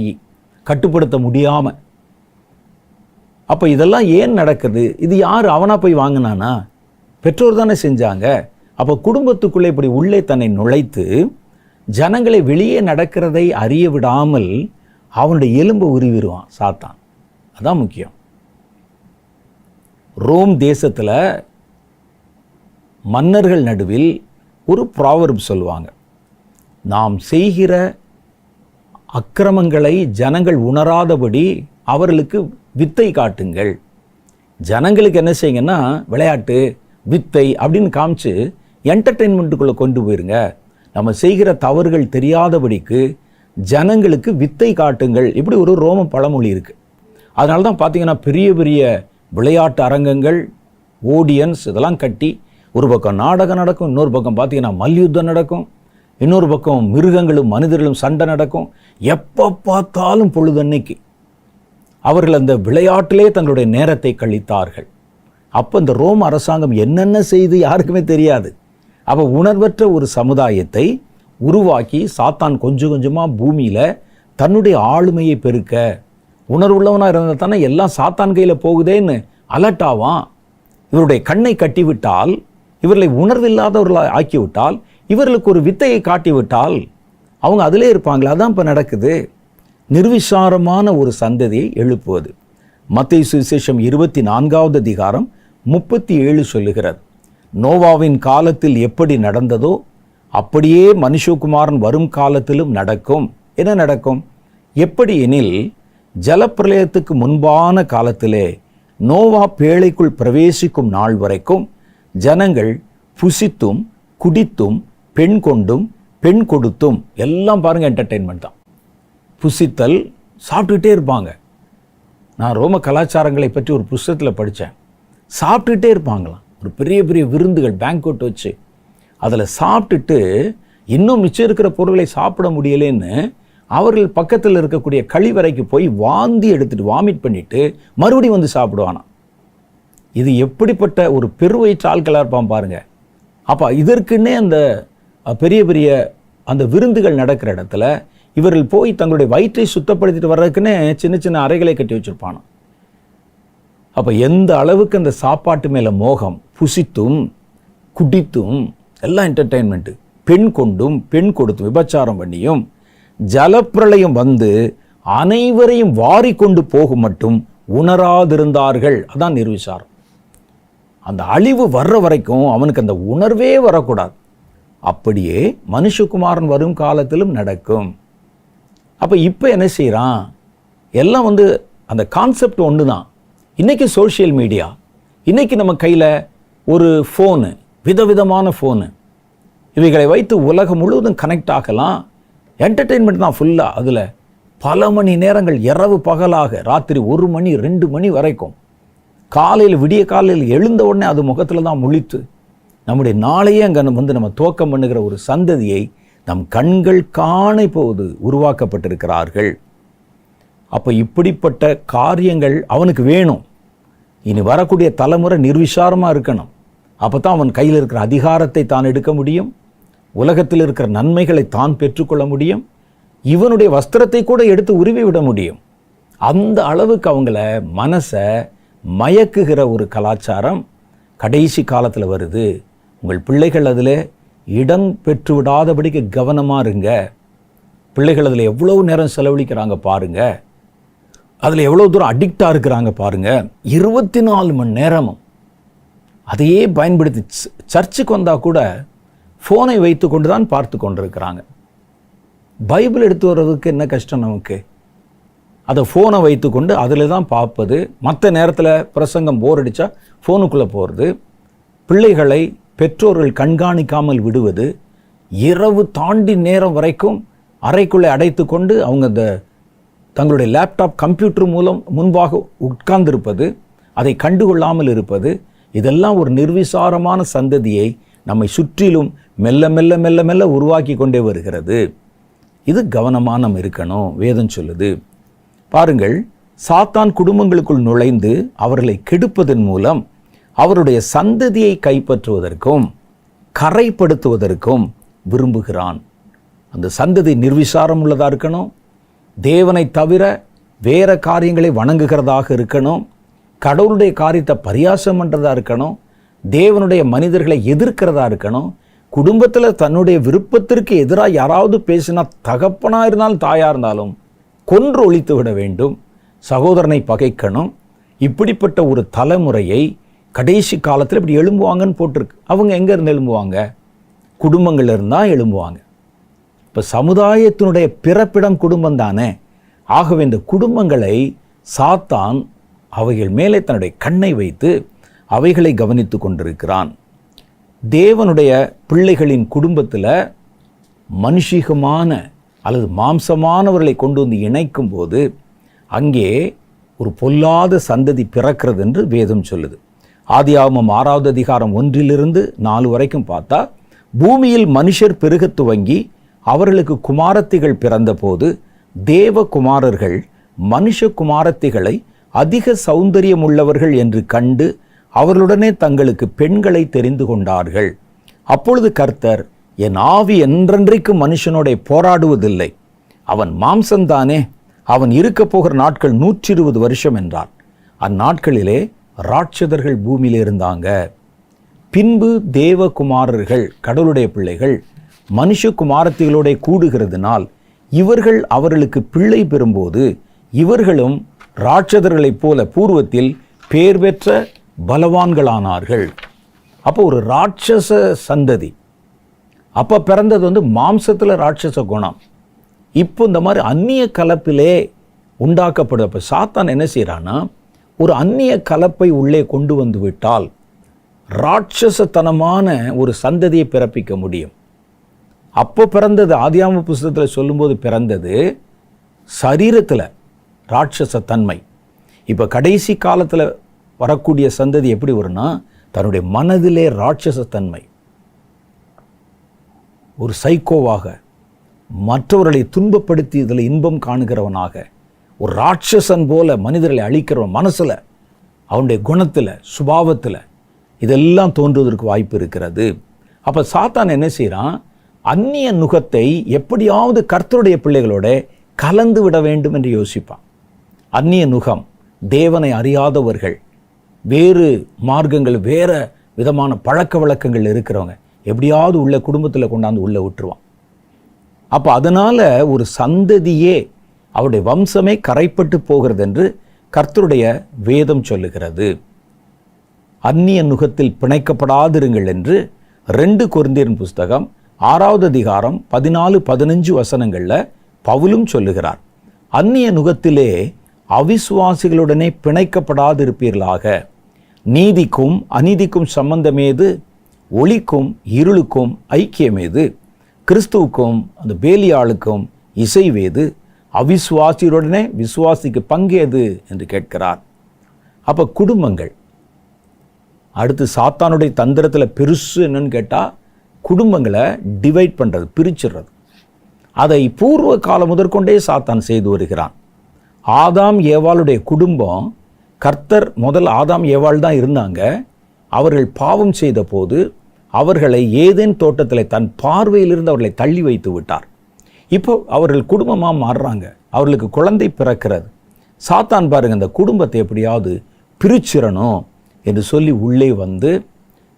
கட்டுப்படுத்த முடியாமல். அப்போ இதெல்லாம் ஏன் நடக்குது? இது யார் அவனா போய் வாங்கினானா? பெற்றோர் தானே செஞ்சாங்க. அப்போ குடும்பத்துக்குள்ளே இப்படி உள்ளே தன்னை நுழைத்து ஜனங்களை வெளியே நடக்கிறதை அறிய விடாமல் அவனுடைய எலும்பை உருவிடுவான் சாத்தான். அதான் முக்கியம். ரோம் தேசத்தில் மன்னர்கள் நடுவில் ஒரு ப்ராவர்ப் சொல்லுவாங்க, நாம் செய்கிற அக்கிரமங்களை ஜனங்கள் உணராதபடி அவர்களுக்கு வித்தை காட்டுங்கள். ஜனங்களுக்கு என்ன செய்யுங்கன்னா விளையாட்டு வித்தை அப்படின்னு காமிச்சு என்டர்டெயின்மெண்ட்டுக்குள்ளே கொண்டு போயிருங்க. நம்ம செய்கிற தவறுகள் தெரியாதபடிக்கு ஜனங்களுக்கு வித்தை காட்டுங்கள். இப்படி ஒரு ரோம பழமொழி இருக்குது. அதனால தான் பார்த்தீங்கன்னா பெரிய பெரிய விளையாட்டு அரங்கங்கள், ஓடியன்ஸ் இதெல்லாம் கட்டி ஒரு பக்கம் நாடகம் நடக்கும், இன்னொரு பக்கம் பார்த்தீங்கன்னா மல்யுத்தம் நடக்கும், இன்னொரு பக்கம் மிருகங்களும் மனிதர்களும் சண்டை நடக்கும். எப்போ பார்த்தாலும் பொழுதன்னைக்கு அவர்கள் அந்த விளையாட்டிலே தங்களுடைய நேரத்தை கழித்தார்கள். அப்போ இந்த ரோம அரசாங்கம் என்னென்ன செய்து யாருக்குமே தெரியாது. அப்போ உணர்வற்ற ஒரு சமுதாயத்தை உருவாக்கி சாத்தான் கொஞ்சம் கொஞ்சமாக பூமியில் தன்னுடைய ஆளுமையை பெருக்க, உணர்வுள்ளவனாக இருந்தால் தானே எல்லாம் சாத்தான் கையில் போகுதேன்னு அலர்ட் ஆவான். இவருடைய கண்ணை கட்டிவிட்டால், இவர்களை உணர்வில்லாதவர்களாக ஆக்கிவிட்டால், இவர்களுக்கு ஒரு வித்தையை காட்டிவிட்டால் அவங்க அதிலே இருப்பாங்களே. அதான் இப்போ நடக்குது. நிர்விசாரமான ஒரு சந்ததியை எழுப்புவது. மத்தேயு சுவிசேஷம் 24வது அதிகாரம் 37 சொல்லுகிறது, நோவாவின் காலத்தில் எப்படி நடந்ததோ அப்படியே மனுஷகுமாரன் வரும் காலத்திலும் நடக்கும். என்ன நடக்கும்? எப்படி எனில், ஜலப்பிரளயத்துக்கு முன்பான காலத்திலே நோவா பேழைக்குள் பிரவேசிக்கும் நாள் வரைக்கும் ஜனங்கள் புசித்தும் குடித்தும் பெண் கொண்டும் பெண் கொடுத்தும், எல்லாம் பாருங்கள் என்டர்டெயின்மெண்ட் தான். புசித்தல், சாப்பிட்டுக்கிட்டே இருப்பாங்க. நான் ரோம கலாச்சாரங்களை பற்றி ஒரு புஸ்தகத்தில் படித்தேன். சாப்பிட்டுக்கிட்டே இருப்பாங்களாம். ஒரு பெரிய பெரிய விருந்துகள், பேங்க்வெட் வச்சு அதில் சாப்பிட்டுட்டு இன்னும் மிச்சம் இருக்கிற பொருட்களை சாப்பிட முடியலேன்னு அவர்கள் பக்கத்தில் இருக்கக்கூடிய கழிவறைக்கு போய் வாந்தி எடுத்துட்டு வாமிட் பண்ணிட்டு மறுபடியும் வந்து சாப்பிடுவானா. இது எப்படிப்பட்ட ஒரு பெருவயிற்று ஆட்களாக இருப்பான் பாருங்க. அப்போ இதற்குன்னே அந்த பெரிய பெரிய அந்த விருந்துகள் நடக்கிற இடத்துல இவர்கள் போய் தங்களுடைய வயிற்றை சுத்தப்படுத்திட்டு வர்றதுக்குன்னே சின்ன சின்ன அறைகளை கட்டி வச்சிருப்பானா. அப்போ எந்த அளவுக்கு அந்த சாப்பாட்டு மேலே மோகம், புசித்தும் குடித்தும் எல்லாம் என்டர்டெயின்மெண்ட்டு, பெண் கொண்டும் பெண் கொடுத்தும் விபச்சாரம் பண்ணியும் ஜலப்பிரளயம் வந்து அனைவரையும் வாரி கொண்டு போகும் மட்டும் உணராதிருந்தார்கள். அதான் நிர்விசாரம். அந்த அழிவு வர்ற வரைக்கும் அவனுக்கு அந்த உணர்வே வரக்கூடாது. அப்படியே மனுஷகுமாரன் வரும் காலத்திலும் நடக்கும். அப்போ இப்போ என்ன செய்கிறான்? எல்லாம் வந்து அந்த கான்செப்ட் ஒன்று தான். இன்றைக்கி சோஷியல் மீடியா, இன்றைக்கி நம்ம கையில் ஒரு ஃபோனு, விதவிதமான ஃபோனு, இவைகளை வைத்து உலகம் முழுவதும் கனெக்ட் ஆகலாம். என்டர்டெயின்மெண்ட் தான் ஃபுல்லாக. அதில் பல மணி நேரங்கள், இரவு பகலாக, ராத்திரி 1 மணி 2 மணி வரைக்கும், காலையில் விடிய காலையில் எழுந்த உடனே அது முகத்தில் தான் முழித்து நம்முடைய நாளையே அங்கே வந்து நம்ம துவக்கம் பண்ணுகிற ஒரு சந்ததியை நம் கண்கள் காண போது உருவாக்கப்பட்டிருக்கிறார்கள். அப்போ இப்படிப்பட்ட காரியங்கள் அவனுக்கு வேணும். இனி வரக்கூடிய தலைமுறை நிர்விசாரமாக இருக்கணும். அப்போ தான் அவன் கையில் இருக்கிற அதிகாரத்தை தான் எடுக்க முடியும், உலகத்தில் இருக்கிற நன்மைகளை தான் பெற்றுக்கொள்ள முடியும். இவனுடைய வஸ்திரத்தை கூட எடுத்து உருவி விட முடியும். அந்த அளவுக்கு அவங்கள மனசை மயக்குகிற ஒரு கலாச்சாரம் கடைசி காலத்தில் வருது. உங்கள் பிள்ளைகள் அதில் இடம் பெற்று விடாதபடிக்கு கவனமாக இருங்க. பிள்ளைகள் அதில் எவ்வளோ நேரம் செலவழிக்கிறாங்க பாருங்க, அதில் எவ்வளோ தூரம் அடிக்டாக இருக்கிறாங்க பாருங்க. 24 மணி நேரமும் அதையே பயன்படுத்தி சர்ச்சுக்கு வந்தால் கூட ஃபோனை வைத்து கொண்டு தான் பார்த்து கொண்டிருக்கிறாங்க. பைபிள் எடுத்து வர்றதுக்கு என்ன கஷ்டம் நமக்கு? அதை ஃபோனை வைத்து கொண்டு அதில் தான் பார்ப்பது. மற்ற நேரத்தில் பிரசங்கம் போர் அடித்தா ஃபோனுக்குள்ளே போகிறது. பிள்ளைகளை பெற்றோர்கள் கண்காணிக்காமல் விடுவது. இரவு தாண்டி நேரம் வரைக்கும் அறைக்குள்ளே அடைத்து கொண்டு அவங்க தங்களுடைய லேப்டாப் கம்ப்யூட்டர் மூலம் முன்பாக உட்கார்ந்திருப்பது, அதை கண்டுகொள்ளாமல் இருப்பது. இதெல்லாம் ஒரு நிர்விசாரமான சந்ததியை நம்மை சுற்றிலும் மெல்ல மெல்ல மெல்ல மெல்ல உருவாக்கி கொண்டே வருகிறது. இது கவனமாக நம்ம இருக்கணும். வேதம் சொல்லுது பாருங்கள், சாத்தான் குடும்பங்களுக்குள் நுழைந்து அவர்களை கெடுப்பதன் மூலம் அவருடைய சந்ததியை கைப்பற்றுவதற்கும் கரைப்படுத்துவதற்கும் விரும்புகிறான். அந்த சந்ததி நிர்விசாரம் உள்ளதாக இருக்கணும், தேவனை தவிர வேற காரியங்களை வணங்குகிறதாக இருக்கணும், கடவுளுடைய காரியத்தை பரியாசம் பண்ணுறதா இருக்கணும், தேவனுடைய மனிதர்களை எதிர்க்கிறதா இருக்கணும். குடும்பத்தில் தன்னுடைய விருப்பத்திற்கு எதிராக யாராவது பேசினா, தகப்பனாக இருந்தாலும் தாயாக இருந்தாலும் கொன்று ஒழித்து விட வேண்டும், சகோதரனை பகைக்கணும். இப்படிப்பட்ட ஒரு தலைமுறையை கடைசி காலத்தில் இப்படி எழும்புவாங்கன்னு போட்டிருக்கு. அவங்க எங்கேருந்து எழும்புவாங்க? குடும்பங்கள் இருந்தால் எழும்புவாங்க. இப்போ சமுதாயத்தினுடைய பிறப்பிடம் குடும்பம் தானே. ஆகவே இந்த குடும்பங்களை சாத்தான் அவைகள் மேலே தன்னுடைய கண்ணை வைத்து அவைகளை கவனித்து கொண்டிருக்கிறான். தேவனுடைய பிள்ளைகளின் குடும்பத்தில் மனுஷிகமான அல்லது மாம்சமானவர்களை கொண்டு வந்து இணைக்கும் போது அங்கே ஒரு பொல்லாத சந்ததி பிறக்கிறது என்று வேதம் சொல்லுது. ஆதியாகமம் 6வது அதிகாரம் 1-4 வரைக்கும் பார்த்தா, பூமியில் மனுஷர் பெருகத் துவங்கி அவர்களுக்கு குமாரத்திகள் பிறந்தபோது தேவ குமாரர்கள் மனுஷ குமாரத்திகளை அதிக சௌந்தரியம் உள்ளவர்கள் என்று கண்டு அவர்களுடனே தங்களுக்கு பெண்களை தெரிந்து கொண்டார்கள். அப்பொழுது கர்த்தர், என் ஆவி என்றென்றைக்கு மனுஷனோட போராடுவதில்லை, அவன் மாம்சந்தானே, அவன் இருக்க போகிற நாட்கள் 120 வருஷம் என்றார். அந்நாட்களிலே ராட்சதர்கள் பூமியில இருந்தாங்க. பின்பு தேவகுமாரர்கள் கடவுளுடைய பிள்ளைகள் மனுஷ குமாரத்திகளோட கூடுகிறதுனால் இவர்கள் அவர்களுக்கு பிள்ளை பெறும்போது இவர்களும் ராட்சதர்களைப் போல பூர்வத்தில் பேர் பெற்ற பலவான்களானார்கள். அப்போ ஒரு ராட்சச சந்ததி. அப்போ பிறந்தது மாம்சத்தில் ராட்சச குணம். இப்போ இந்த மாதிரி அந்நிய கலப்பிலே உண்டாக்கப்படுது. அப்போ சாத்தான் என்ன செய்கிறான்னா, ஒரு அந்நிய கலப்பை உள்ளே கொண்டு வந்து விட்டால் ராட்சசத்தனமான ஒரு சந்ததியை பிறப்பிக்க முடியும். அப்போ பிறந்தது, ஆதியாகம புஸ்தகத்தில் சொல்லும்போது பிறந்தது சரீரத்தில் ராட்சசத்தன்மை. இப்போ கடைசி காலத்தில் வரக்கூடிய சந்ததி எப்படி வரும்னா, தன்னுடைய மனதிலே ராட்சசத்தன்மை, ஒரு சைக்கோவாக, மற்றவர்களை துன்பப்படுத்தி இதில் இன்பம் காணுகிறவனாக, ஒரு ராட்சசன் போல மனிதர்களை அழிக்கிறவன், மனசில், அவனுடைய குணத்தில், சுபாவத்தில் இதெல்லாம் தோன்றுவதற்கு வாய்ப்பு இருக்கிறது. அப்போ சாத்தான் என்ன செய்கிறான், அந்நிய நுகத்தை எப்படியாவது கர்த்தருடைய பிள்ளைகளோட கலந்து விட வேண்டும் என்று யோசிப்பான். அந்நிய நுகம், தேவனை அறியாதவர்கள், வேறு மார்க்கங்கள், வேற விதமான பழக்க வழக்கங்கள் இருக்கிறவங்க எப்படியாவது உள்ள குடும்பத்தில் கொண்டாந்து உள்ளே விட்டுருவான். அப்போ அதனால் ஒரு சந்ததியே, அவருடைய வம்சமே கரைப்பட்டு போகிறது என்று கர்த்தருடைய வேதம் சொல்லுகிறது. அந்நிய நுகத்தில் பிணைக்கப்படாதிருங்கள் என்று 2 கொரிந்தியர் புஸ்தகம் 6வது அதிகாரம் 14-15 வசனங்களில் பவுலும் சொல்லுகிறார். அந்நிய நுகத்திலே அவிசுவாசிகளுடனே பிணைக்கப்படாதிருப்பீர்களாக. நீதிக்கும் அநீதிக்கும் சம்பந்தமேது, ஒளிக்கும் இருளுக்கும் ஐக்கியமேது, கிறிஸ்துவுக்கும் அந்த பேலியாளுக்கும் இசைவேது, அவிசுவாசியுடனே விசுவாசிக்கு பங்கேது என்று கேட்கிறார். அப்போ குடும்பங்கள் அடுத்து சாத்தானுடைய தந்திரத்தில் பெருசு என்னன்னு கேட்டால், குடும்பங்களை டிவைட் பண்ணுறது, பிரிச்சிடுறது. அதை பூர்வ காலம் முதற்கொண்டே சாத்தான் செய்து வருகிறான். ஆதாம் ஏவாளுடைய குடும்பம், கர்த்தர் முதல் ஆதாம் ஏவாள் தான் இருந்தாங்க. அவர்கள் பாவம் செய்த போது அவர்களை ஏதேன் தோட்டத்தில் தன் பார்வையிலிருந்து அவர்களை தள்ளி வைத்து விட்டார். இப்போ அவர்கள் குடும்பமாக மாறுறாங்க, அவர்களுக்கு குழந்தை பிறக்கிறது. சாத்தான் பாருங்க இந்த குடும்பத்தை எப்படியாவது பிரிச்சிடணும் என்று சொல்லி உள்ளே வந்து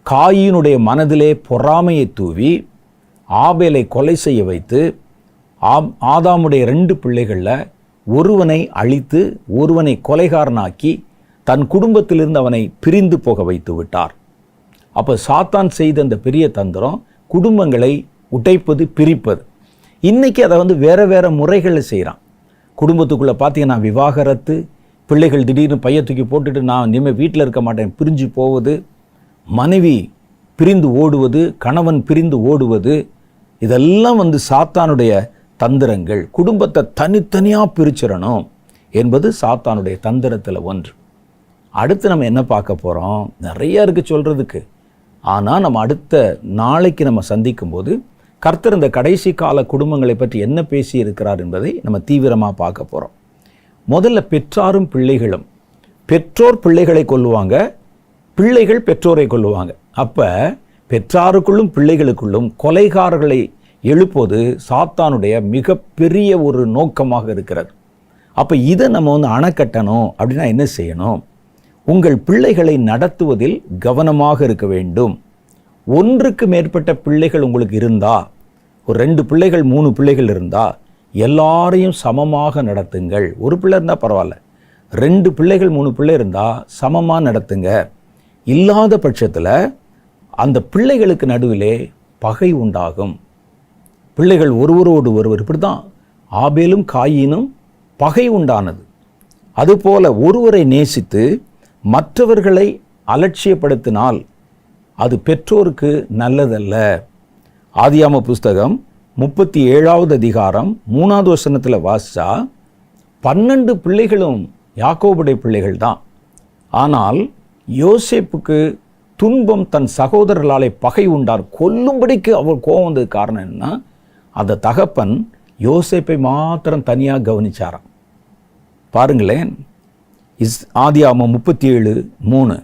காயினுடைய மனதிலே பொறாமையை தூவி ஆபேலை கொலை செய்ய வைத்து ஆதாமுடைய 2 பிள்ளைகளில் ஒருவனை அழித்து ஒருவனை கொலைகாரனாக்கி தன் குடும்பத்திலிருந்து அவனை பிரிந்து போக வைத்து விட்டார். அப்போ சாத்தான் செய்த அந்த பெரிய தந்திரம் குடும்பங்களை உடைப்பது, பிரிப்பது. இன்றைக்கி அதை வேறு வேறு முறைகளில் செய்கிறான். குடும்பத்துக்குள்ளே பார்த்தீங்கன்னா விவாகரத்து, பிள்ளைகள் திடீர்னு பைய தூக்கி போட்டுட்டு நான் இனிமேல் வீட்டில் இருக்க மாட்டேன் பிரிஞ்சு போவது, மனைவி பிரிந்து ஓடுவது, கணவன் பிரிந்து ஓடுவது, இதெல்லாம் சாத்தானுடைய தந்திரங்கள். குடும்பத்தை தனித்தனியாக பிரிச்சிடணும் என்பது சாத்தானுடைய தந்திரத்தில் ஒன்று. அடுத்து நம்ம என்ன பார்க்க போகிறோம்? நிறைய இருக்குது சொல்கிறதுக்கு. ஆனால் நம்ம அடுத்த நாளைக்கு நம்ம சந்திக்கும் போது கர்த்தர் இந்த கடைசி கால குடும்பங்களை பற்றி என்ன பேசி இருக்கிறார் என்பதை நம்ம தீவிரமாக பார்க்க போகிறோம். முதல்ல பெற்றாரும் பிள்ளைகளும். பெற்றோர் பிள்ளைகளை கொல்லுவாங்க, பிள்ளைகள் பெற்றோரை கொல்லுவாங்க. அப்போ பெற்றாருக்குள்ளும் பிள்ளைகளுக்குள்ளும் கொலைகாரர்களை எழுப்பது சாத்தானுடைய மிகப்பெரிய ஒரு நோக்கமாக இருக்கிறது. அப்போ இதை நம்ம அணைக்கட்டணும் அப்படின்னா என்ன செய்யணும்? உங்கள் பிள்ளைகளை நடத்துவதில் கவனமாக இருக்க வேண்டும். ஒன்றுக்கு மேற்பட்ட பிள்ளைகள் உங்களுக்கு இருந்தால், ஒரு 2 பிள்ளைகள் 3 பிள்ளைகள் இருந்தால் எல்லாரையும் சமமாக நடத்துங்கள். ஒரு பிள்ளை இருந்தால் பரவாயில்ல, 2 பிள்ளைகள் 3 பிள்ளை இருந்தால் சமமாக நடத்துங்க. இல்லாத பட்சத்தில் அந்த பிள்ளைகளுக்கு நடுவிலே பகை உண்டாகும். பிள்ளைகள் ஒருவரோடு ஒருவர், இப்படி தான் ஆபேலும் காயினும் பகை உண்டானது. அதுபோல ஒருவரை நேசித்து மற்றவர்களை அலட்சியப்படுத்தினால் அது பெற்றோருக்கு நல்லதல்ல. ஆதியாம புஸ்தகம் 37வது அதிகாரம் 3வது வசனத்தில் வாசிச்சா 12 பிள்ளைகளும் யாக்கோபுடைய பிள்ளைகள் தான். ஆனால் யோசேப்புக்கு துன்பம் தன் சகோதரர்களாலே பகை உண்டார், கொல்லும்படிக்கு அவர் கோபம் வந்தது. காரணம் என்னன்னா, அந்த தகப்பன் யோசேப்பை மாத்திரம் தனியாக கவனிச்சாராம். பாருங்களேன், ஆதியாகமம் 37:3,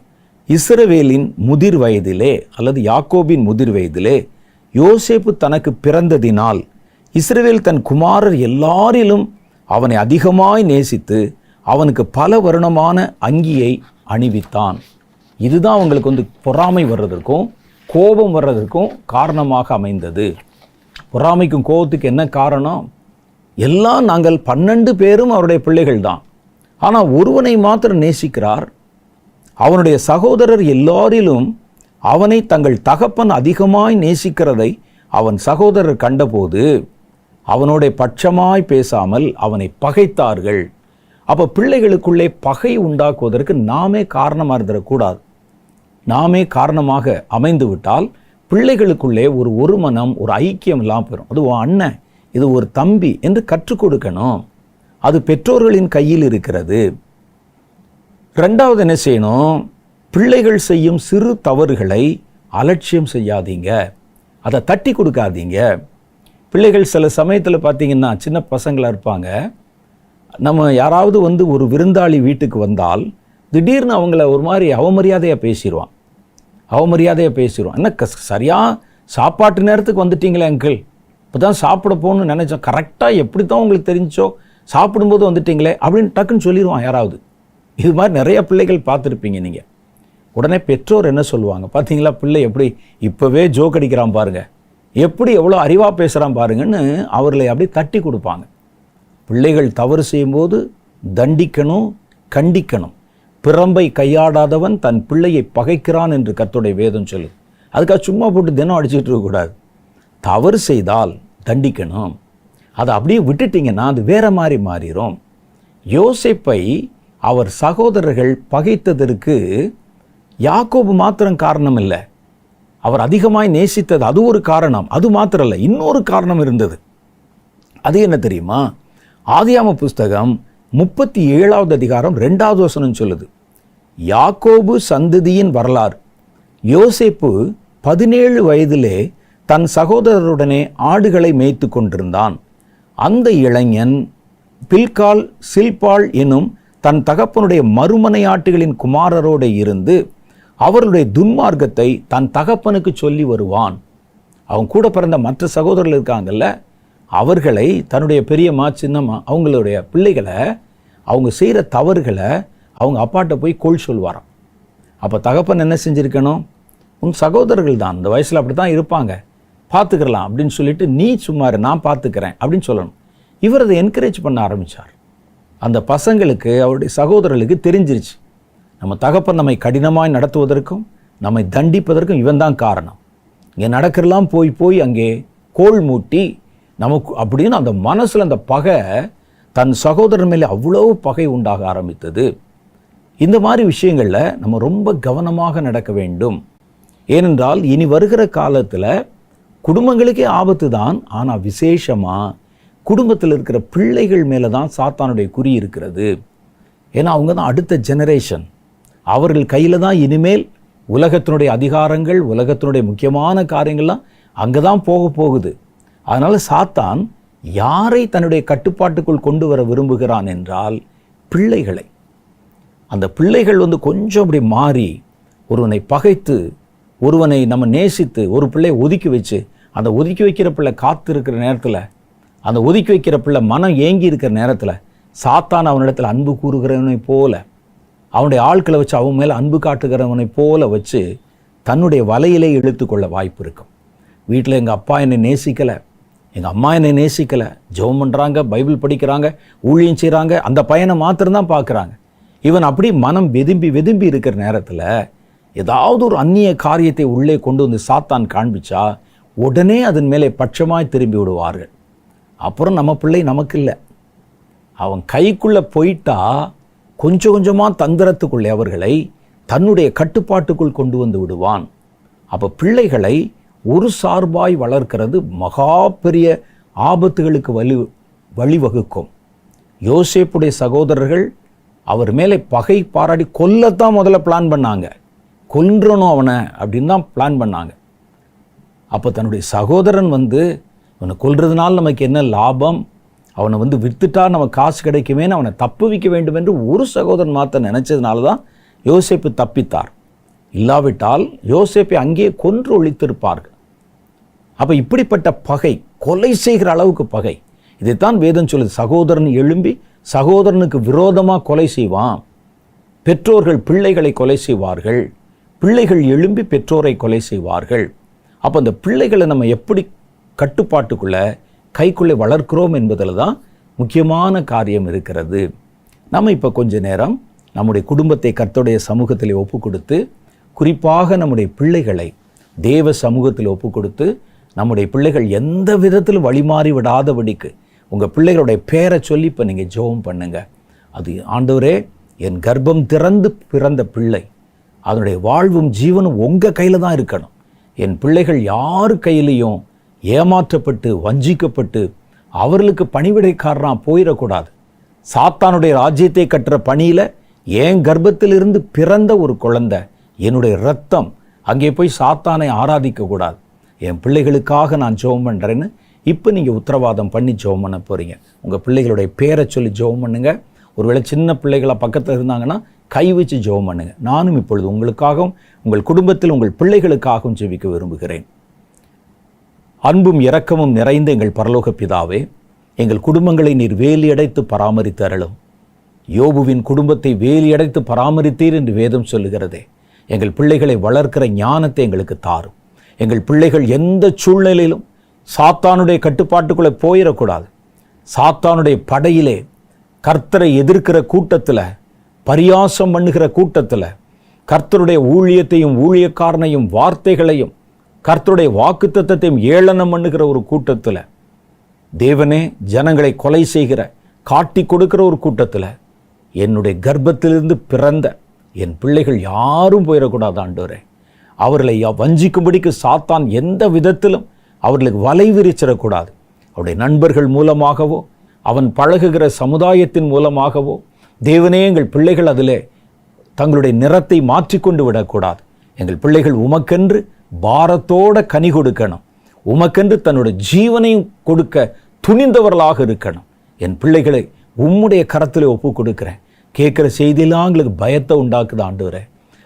இஸ்ரவேலின் முதிர் வயதிலே அல்லது யாக்கோபின் முதிர் வயதிலே யோசேப்பு தனக்கு பிறந்ததினால் இஸ்ரவேல் தன் குமாரர் எல்லாரிலும் அவனை அதிகமாய் நேசித்து அவனுக்கு பல வருணமான அங்கியை அணிவித்தான். இதுதான் அவங்களுக்கு பொறாமை வர்றதற்கும் கோபம் வர்றதற்கும் காரணமாக அமைந்தது. பொறாமைக்கும் கோபத்துக்கு என்ன காரணம்? எல்லாம் நாங்கள் 12 பேரும் அவருடைய பிள்ளைகள் தான், ஆனால் ஒருவனை மாத்திரம் நேசிக்கிறார். அவனுடைய சகோதரர் எல்லாரிலும் அவனை தங்கள் தகப்பன் அதிகமாய் நேசிக்கிறதை அவன் சகோதரர் கண்டபோது அவனோட பட்சமாய் பேசாமல் அவனை பகைத்தார்கள். அப்போ பிள்ளைகளுக்குள்ளே பகை உண்டாக்குவதற்கு நாமே காரணமாக இருந்துடக்கூடாது. நாமே காரணமாக அமைந்து விட்டால் பிள்ளைகளுக்குள்ளே ஒரு மனம், ஒரு ஐக்கியம் இல்லாமல் போயிடும். அது ஒரு அண்ணன், இது ஒரு தம்பி என்று கற்றுக் கொடுக்கணும். அது பெற்றோர்களின் கையில் இருக்கிறது. 2வது என்ன செய்யணும்? பிள்ளைகள் செய்யும் சிறு தவறுகளை அலட்சியம் செய்யாதீங்க, அதை தட்டி கொடுக்காதீங்க. பிள்ளைகள் சில சமயத்தில் பார்த்தீங்கன்னா சின்ன பசங்களாக இருப்பாங்க. நம்ம யாராவது ஒரு விருந்தாளி வீட்டுக்கு வந்தால் திடீர்னு அவங்கள ஒரு மாதிரி அவமரியாதையாக பேசிடுவான். என்ன சரியாக சாப்பாட்டு நேரத்துக்கு வந்துட்டீங்களே அங்கிள், இப்போ தான் சாப்பிட போகணும்னு நினச்சோம், கரெக்டாக எப்படி தான் உங்களுக்கு தெரிஞ்சோ சாப்பிடும்போது வந்துட்டீங்களே அப்படின்னு டக்குன்னு சொல்லிடுவான் யாராவது. இது மாதிரி நிறைய பிள்ளைகள் பார்த்துருப்பீங்க நீங்கள். உடனே பெற்றோர் என்ன சொல்லுவாங்க? பார்த்தீங்களா பிள்ளை எப்படி இப்போவே ஜோக் அடிக்கிறான் பாருங்கள், எப்படி எவ்வளோ அறிவாக பேசுகிறான் பாருங்கன்னு அவர்களை அப்படி தட்டி கொடுப்பாங்க. பிள்ளைகள் தவறு செய்யும்போது தண்டிக்கணும், கண்டிக்கணும். பிறம்பை கையாடாதவன் தன் பிள்ளையை பகைக்கிறான் என்று கர்த்தருடைய வேதம் சொல்லு. அதுக்காக சும்மா போட்டு தினம் அடிச்சுட்டு இருக்கக்கூடாது. தவறு செய்தால் தண்டிக்கணும். அதை அப்படியே விட்டுட்டிங்கன்னா அது வேற மாதிரி மாறிடும். யோசேப்பை அவர் சகோதரர்கள் பகைத்ததற்கு யாக்கோபு மாத்திரம் காரணம் இல்லை, அவர் அதிகமாய் நேசித்தது அது ஒரு காரணம். அது மாத்திரம் இல்லை, இன்னொரு காரணம் இருந்தது. அது என்ன தெரியுமா? ஆதியாகம புஸ்தகம் 37வது அதிகாரம் 2வது வசனம் சொல்லுது, யாக்கோபு சந்ததியின் வரலாறு. யோசேப்பு 17 வயதிலே தன் சகோதரருடனே ஆடுகளை மேய்த்து கொண்டிருந்தான். அந்த இளைஞன் பில்கால் சில்பாள் எனும் தன் தகப்பனுடைய மறுமனையாட்டுகளின் குமாரரோடு இருந்து அவர்களுடைய துன்மார்க்கத்தை தன் தகப்பனுக்கு சொல்லி வருவான். அவன் கூட பிறந்த மற்ற சகோதரர்கள் இருக்காங்கல்ல, அவர்களை தன்னுடைய பெரியம்மா சின்னம்மா அவங்களுடைய பிள்ளைகளை அவங்க செய்கிற தவறுகளை அவங்க அப்பாட்ட போய் கோள் சொல்வாராம். அப்போ தகப்பன் என்ன செஞ்சுருக்கணும், உன் சகோதரர்கள் தான் இந்த வயசில் அப்படி தான் இருப்பாங்க, பார்த்துக்கலாம் அப்படின்னு சொல்லிட்டு நீ சும்மாரு நான் பார்த்துக்கிறேன் அப்படின்னு சொல்லணும். இவர் அதை என்கரேஜ் பண்ண ஆரம்பித்தார். அந்த பசங்களுக்கு அவருடைய சகோதரர்களுக்கு தெரிஞ்சிருச்சு, நம்ம தகப்பன் நம்மை கடினமாய் நடத்துவதற்கும் நம்மை தண்டிப்பதற்கும் இவன் தான் காரணம். இங்கே நடக்கிறலாம் போய் போய் அங்கே கோள் மூட்டி நமக்கு அப்படின்னு அந்த மனசில் அந்த பகை, தன் சகோதரன் மேலே அவ்வளோ பகை உண்டாக ஆரம்பித்தது. இந்த மாதிரி விஷயங்களில் நம்ம ரொம்ப கவனமாக நடக்க வேண்டும். ஏனென்றால் இனி வருகிற காலத்தில் குடும்பங்களுக்கே ஆபத்து தான். ஆனால் விசேஷமாக குடும்பத்தில் இருக்கிற பிள்ளைகள் மேலே தான் சாத்தானுடைய குறி இருக்கிறது. ஏன்னா அவங்க தான் அடுத்த ஜெனரேஷன். அவர்கள் கையில் தான் இனிமேல் உலகத்தினுடைய அதிகாரங்கள், உலகத்தினுடைய முக்கியமான காரியங்கள்லாம் அங்கே தான் போகுது. அதனால் சாத்தான் யாரை தன்னுடைய கட்டுப்பாட்டுக்குள் கொண்டு வர விரும்புகிறான் என்றால் பிள்ளைகளை. அந்த பிள்ளைகள் கொஞ்சம் அப்படி மாறி ஒருவனை பகைத்து, ஒருவனை நம்ம நேசித்து, ஒரு பிள்ளையை ஒதுக்கி வச்சு, அந்த ஒதுக்கி வைக்கிற பிள்ளை காத்து இருக்கிற நேரத்தில், அந்த ஒதுக்கி வைக்கிற பிள்ளை மனம் ஏங்கி இருக்கிற நேரத்தில் சாத்தான் அவனிடத்தில் அன்பு கூறுகிறவனை போல, அவனுடைய ஆட்களை வச்சு அவன் மேலே அன்பு காட்டுகிறவனை போல வச்சு தன்னுடைய வலையிலே இழுத்து கொள்ள வாய்ப்பு இருக்கும். வீட்டில் எங்கள் அப்பா என்னை நேசிக்கலை, எங்கள் அம்மா என்னை நேசிக்கலை, ஜெபம் பண்ணுறாங்க, பைபிள் படிக்கிறாங்க, ஊழியம் செய்கிறாங்க, அந்த பையனை மாத்திரம்தான் பார்க்குறாங்க. இவன் அப்படி மனம் வெதும்பி இருக்கிற நேரத்தில் ஏதாவது ஒரு அந்நிய காரியத்தை உள்ளே கொண்டு வந்து சாத்தான் காண்பிச்சா உடனே அதன் மேலே பட்சமாய் திரும்பி விடுவார்கள். அப்புறம் நம்ம பிள்ளை நமக்கு இல்லை. அவன் கைக்குள்ளே போயிட்டா கொஞ்சம் கொஞ்சமாக தந்திரத்துக்குள்ளே அவர்களை தன்னுடைய கட்டுப்பாட்டுக்குள் கொண்டு வந்து விடுவான். அப்போ பிள்ளைகளை ஒரு சார்பாய் வளர்க்கிறது மகா பெரிய ஆபத்துகளுக்கு வழிவகுக்கும். யோசேப்புடைய சகோதரர்கள் அவர் மேலே பகை பாராடி கொல்லத்தான் முதல்ல பிளான் பண்ணாங்க. கொன்றணும் அவனை அப்படின்னு தான் பிளான் பண்ணாங்க. அப்போ தன்னுடைய சகோதரன் அவனை கொல்றதுனால நமக்கு என்ன லாபம், அவனை விற்றுட்டா நம்ம காசு கிடைக்குமேன்னு அவனை தப்பு வைக்க வேண்டும் என்று ஒரு சகோதரன் மாத்த நினைச்சதுனால தான் யோசேப்பு தப்பித்தார். இல்லாவிட்டால் யோசேப்பை அங்கேயே கொன்று ஒழித்திருப்பார்கள். அப்போ இப்படிப்பட்ட பகை, கொலை செய்கிற அளவுக்கு பகை, இதைத்தான் வேதம் சொல்லுது. சகோதரன் எழும்பி சகோதரனுக்கு விரோதமாக கொலை செய்வான். பெற்றோர்கள் பிள்ளைகளை கொலை செய்வார்கள், பிள்ளைகள் எழும்பி பெற்றோரை கொலை செய்வார்கள். அப்போ அந்த பிள்ளைகளை நம்ம எப்படி கட்டுப்பாட்டுக்குள்ளே கைக்குள்ளே வளர்க்கிறோம் என்பதில் தான் முக்கியமான காரியம் இருக்கிறது. நம்ம இப்போ கொஞ்ச நேரம் நம்முடைய குடும்பத்தை கர்த்தருடைய சமூகத்தில் ஒப்பு கொடுத்து, குறிப்பாக நம்முடைய பிள்ளைகளை தேவ சமூகத்தில் ஒப்பு கொடுத்து, நம்முடைய பிள்ளைகள் எந்த விதத்திலும் வழிமாறி விடாதபடிக்கு உங்கள் பிள்ளைகளுடைய பேரை சொல்லி இப்போ நீங்கள் ஜெபம் பண்ணுங்க. அது ஆண்டவரே, என் கர்ப்பம் திறந்து பிறந்த பிள்ளை, அதனுடைய வாழ்வும் ஜீவனும் உங்கள் கையில் தான் இருக்கணும். என் பிள்ளைகள் யார் கையிலையும் ஏமாற்றப்பட்டு வஞ்சிக்கப்பட்டு அவர்களுக்கு பணிவிடைக்காரனாக போயிடக்கூடாது. சாத்தானுடைய ராஜ்யத்தை கட்டுற பணியில் என் கர்ப்பத்திலிருந்து பிறந்த ஒரு குழந்தை, என்னுடைய இரத்தம் அங்கே போய் சாத்தானை ஆராதிக்கக்கூடாது. என் பிள்ளைகளுக்காக நான் ஜெபம் பண்ணுறேன்னு இப்போ நீங்கள் உத்தரவாதம் பண்ணி ஜெபம் பண்ண போகிறீங்க. உங்கள் பிள்ளைகளுடைய பேரை சொல்லி ஜெபம் பண்ணுங்க. ஒருவேளை சின்ன பிள்ளைகளாக பக்கத்தில் இருந்தாங்கன்னா கை வச்சு ஜெபம் பண்ணுங்க. நானும் இப்பொழுது உங்களுக்காகவும் உங்கள் குடும்பத்தில் உங்கள் பிள்ளைகளுக்காகவும் ஜெபிக்க விரும்புகிறேன். அன்பும் இரக்கமும் நிறைந்த எங்கள் பரலோக பிதாவே, எங்கள் குடும்பங்களை நீர் வேலியடைத்து பராமரித்து அருளும். யோபுவின் குடும்பத்தை வேலியடைத்து பராமரித்தீர் என்று வேதம் சொல்லுகிறதே. எங்கள் பிள்ளைகளை வளர்க்கிற ஞானத்தை எங்களுக்கு தாரும். எங்கள் பிள்ளைகள் எந்த சூழ்நிலையிலும் சாத்தானுடைய கட்டுப்பாட்டுக்குள்ளே போயிடக்கூடாது. சாத்தானுடைய படையிலே கர்த்தரை எதிர்க்கிற கூட்டத்தில், பரியாசம் பண்ணுகிற கூட்டத்தில், கர்த்தருடைய ஊழியத்தையும் ஊழியக்காரனையும் வார்த்தைகளையும் கர்த்தருடைய வாக்குத்தத்தத்தையும் ஏளனம் பண்ணுகிற ஒரு கூட்டத்தில், தேவனே ஜனங்களை கொலை செய்கிற காட்டி கொடுக்கிற ஒரு கூட்டத்தில், என்னுடைய கர்ப்பத்திலிருந்து பிறந்த என் பிள்ளைகள் யாரும் போயிடக்கூடாது ஆண்டவரே. அவர்களை வஞ்சிக்கும்படிக்கு சாத்தான் எந்த விதத்திலும் அவர்களுக்கு வலை விரிச்சிடக்கூடாது. அவருடைய நண்பர்கள் மூலமாகவோ, அவன் பழகுகிற சமுதாயத்தின் மூலமாகவோ, தேவனே எங்கள் பிள்ளைகள் அதிலே தங்களுடைய நிறத்தை மாற்றிக்கொண்டு விடக்கூடாது. எங்கள் பிள்ளைகள் உமக்கென்று பாரத்தோட கனி கொடுக்கணும். உமக்கென்று தன்னுடைய ஜீவனையும் கொடுக்க துணிந்தவர்களாக இருக்கணும். என் பிள்ளைகளை உம்முடைய கரத்தில் ஒப்பு கொடுக்கிறேன். கேட்குற செய்தியெல்லாம் எங்களுக்கு பயத்தை உண்டாக்குது ஆண்டவரே.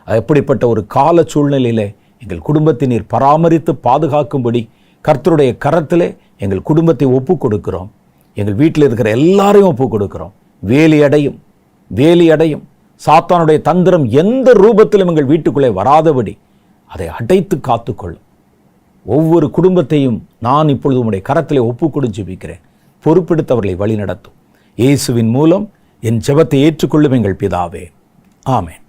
எப்படிப்பட்ட ஒரு கால சூழ்நிலையிலே எங்கள் குடும்பத்தை நீர் பராமரித்து பாதுகாக்கும்படி கர்த்தருடைய கரத்திலே எங்கள் குடும்பத்தை ஒப்பு கொடுக்கிறோம். எங்கள் வீட்டில் இருக்கிற எல்லாரையும் ஒப்பு கொடுக்கிறோம். வேலி அடையும் சாத்தானுடைய தந்திரம் எந்த ரூபத்திலும் எங்கள் வீட்டுக்குள்ளே வராதபடி அதை அடைத்து காத்துக்கொள்ளும். ஒவ்வொரு குடும்பத்தையும் நான் இப்பொழுது உம்முடைய கரத்திலே ஒப்பு கொடுத்து ஜெபிக்கிறேன். பொறுப்பெடுத்தவர்களை வழிநடத்தும். இயேசுவின் மூலம் என் ஜெபத்தை ஏற்றுக்கொள்ளும் எங்கள் பிதாவே, ஆமென்.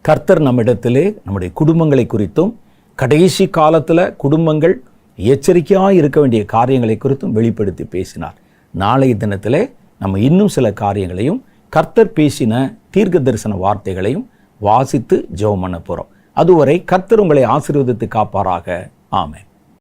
கர்த்தர் நம்மிடத்திலே நம்முடைய குடும்பங்களை குறித்தும் கடைசி காலத்தில் குடும்பங்கள் எச்சரிக்கையாக இருக்க வேண்டிய காரியங்களை குறித்தும் வெளிப்படுத்தி பேசினார். நாளைய தினத்திலே நம்ம இன்னும் சில காரியங்களையும் கர்த்தர் பேசின தீர்க்க தரிசன வார்த்தைகளையும் வாசித்து ஜெபம் பண்ண போகிறோம். அதுவரை கர்த்தர் உங்களை ஆசீர்வதித்து காப்பாராக. ஆமென்.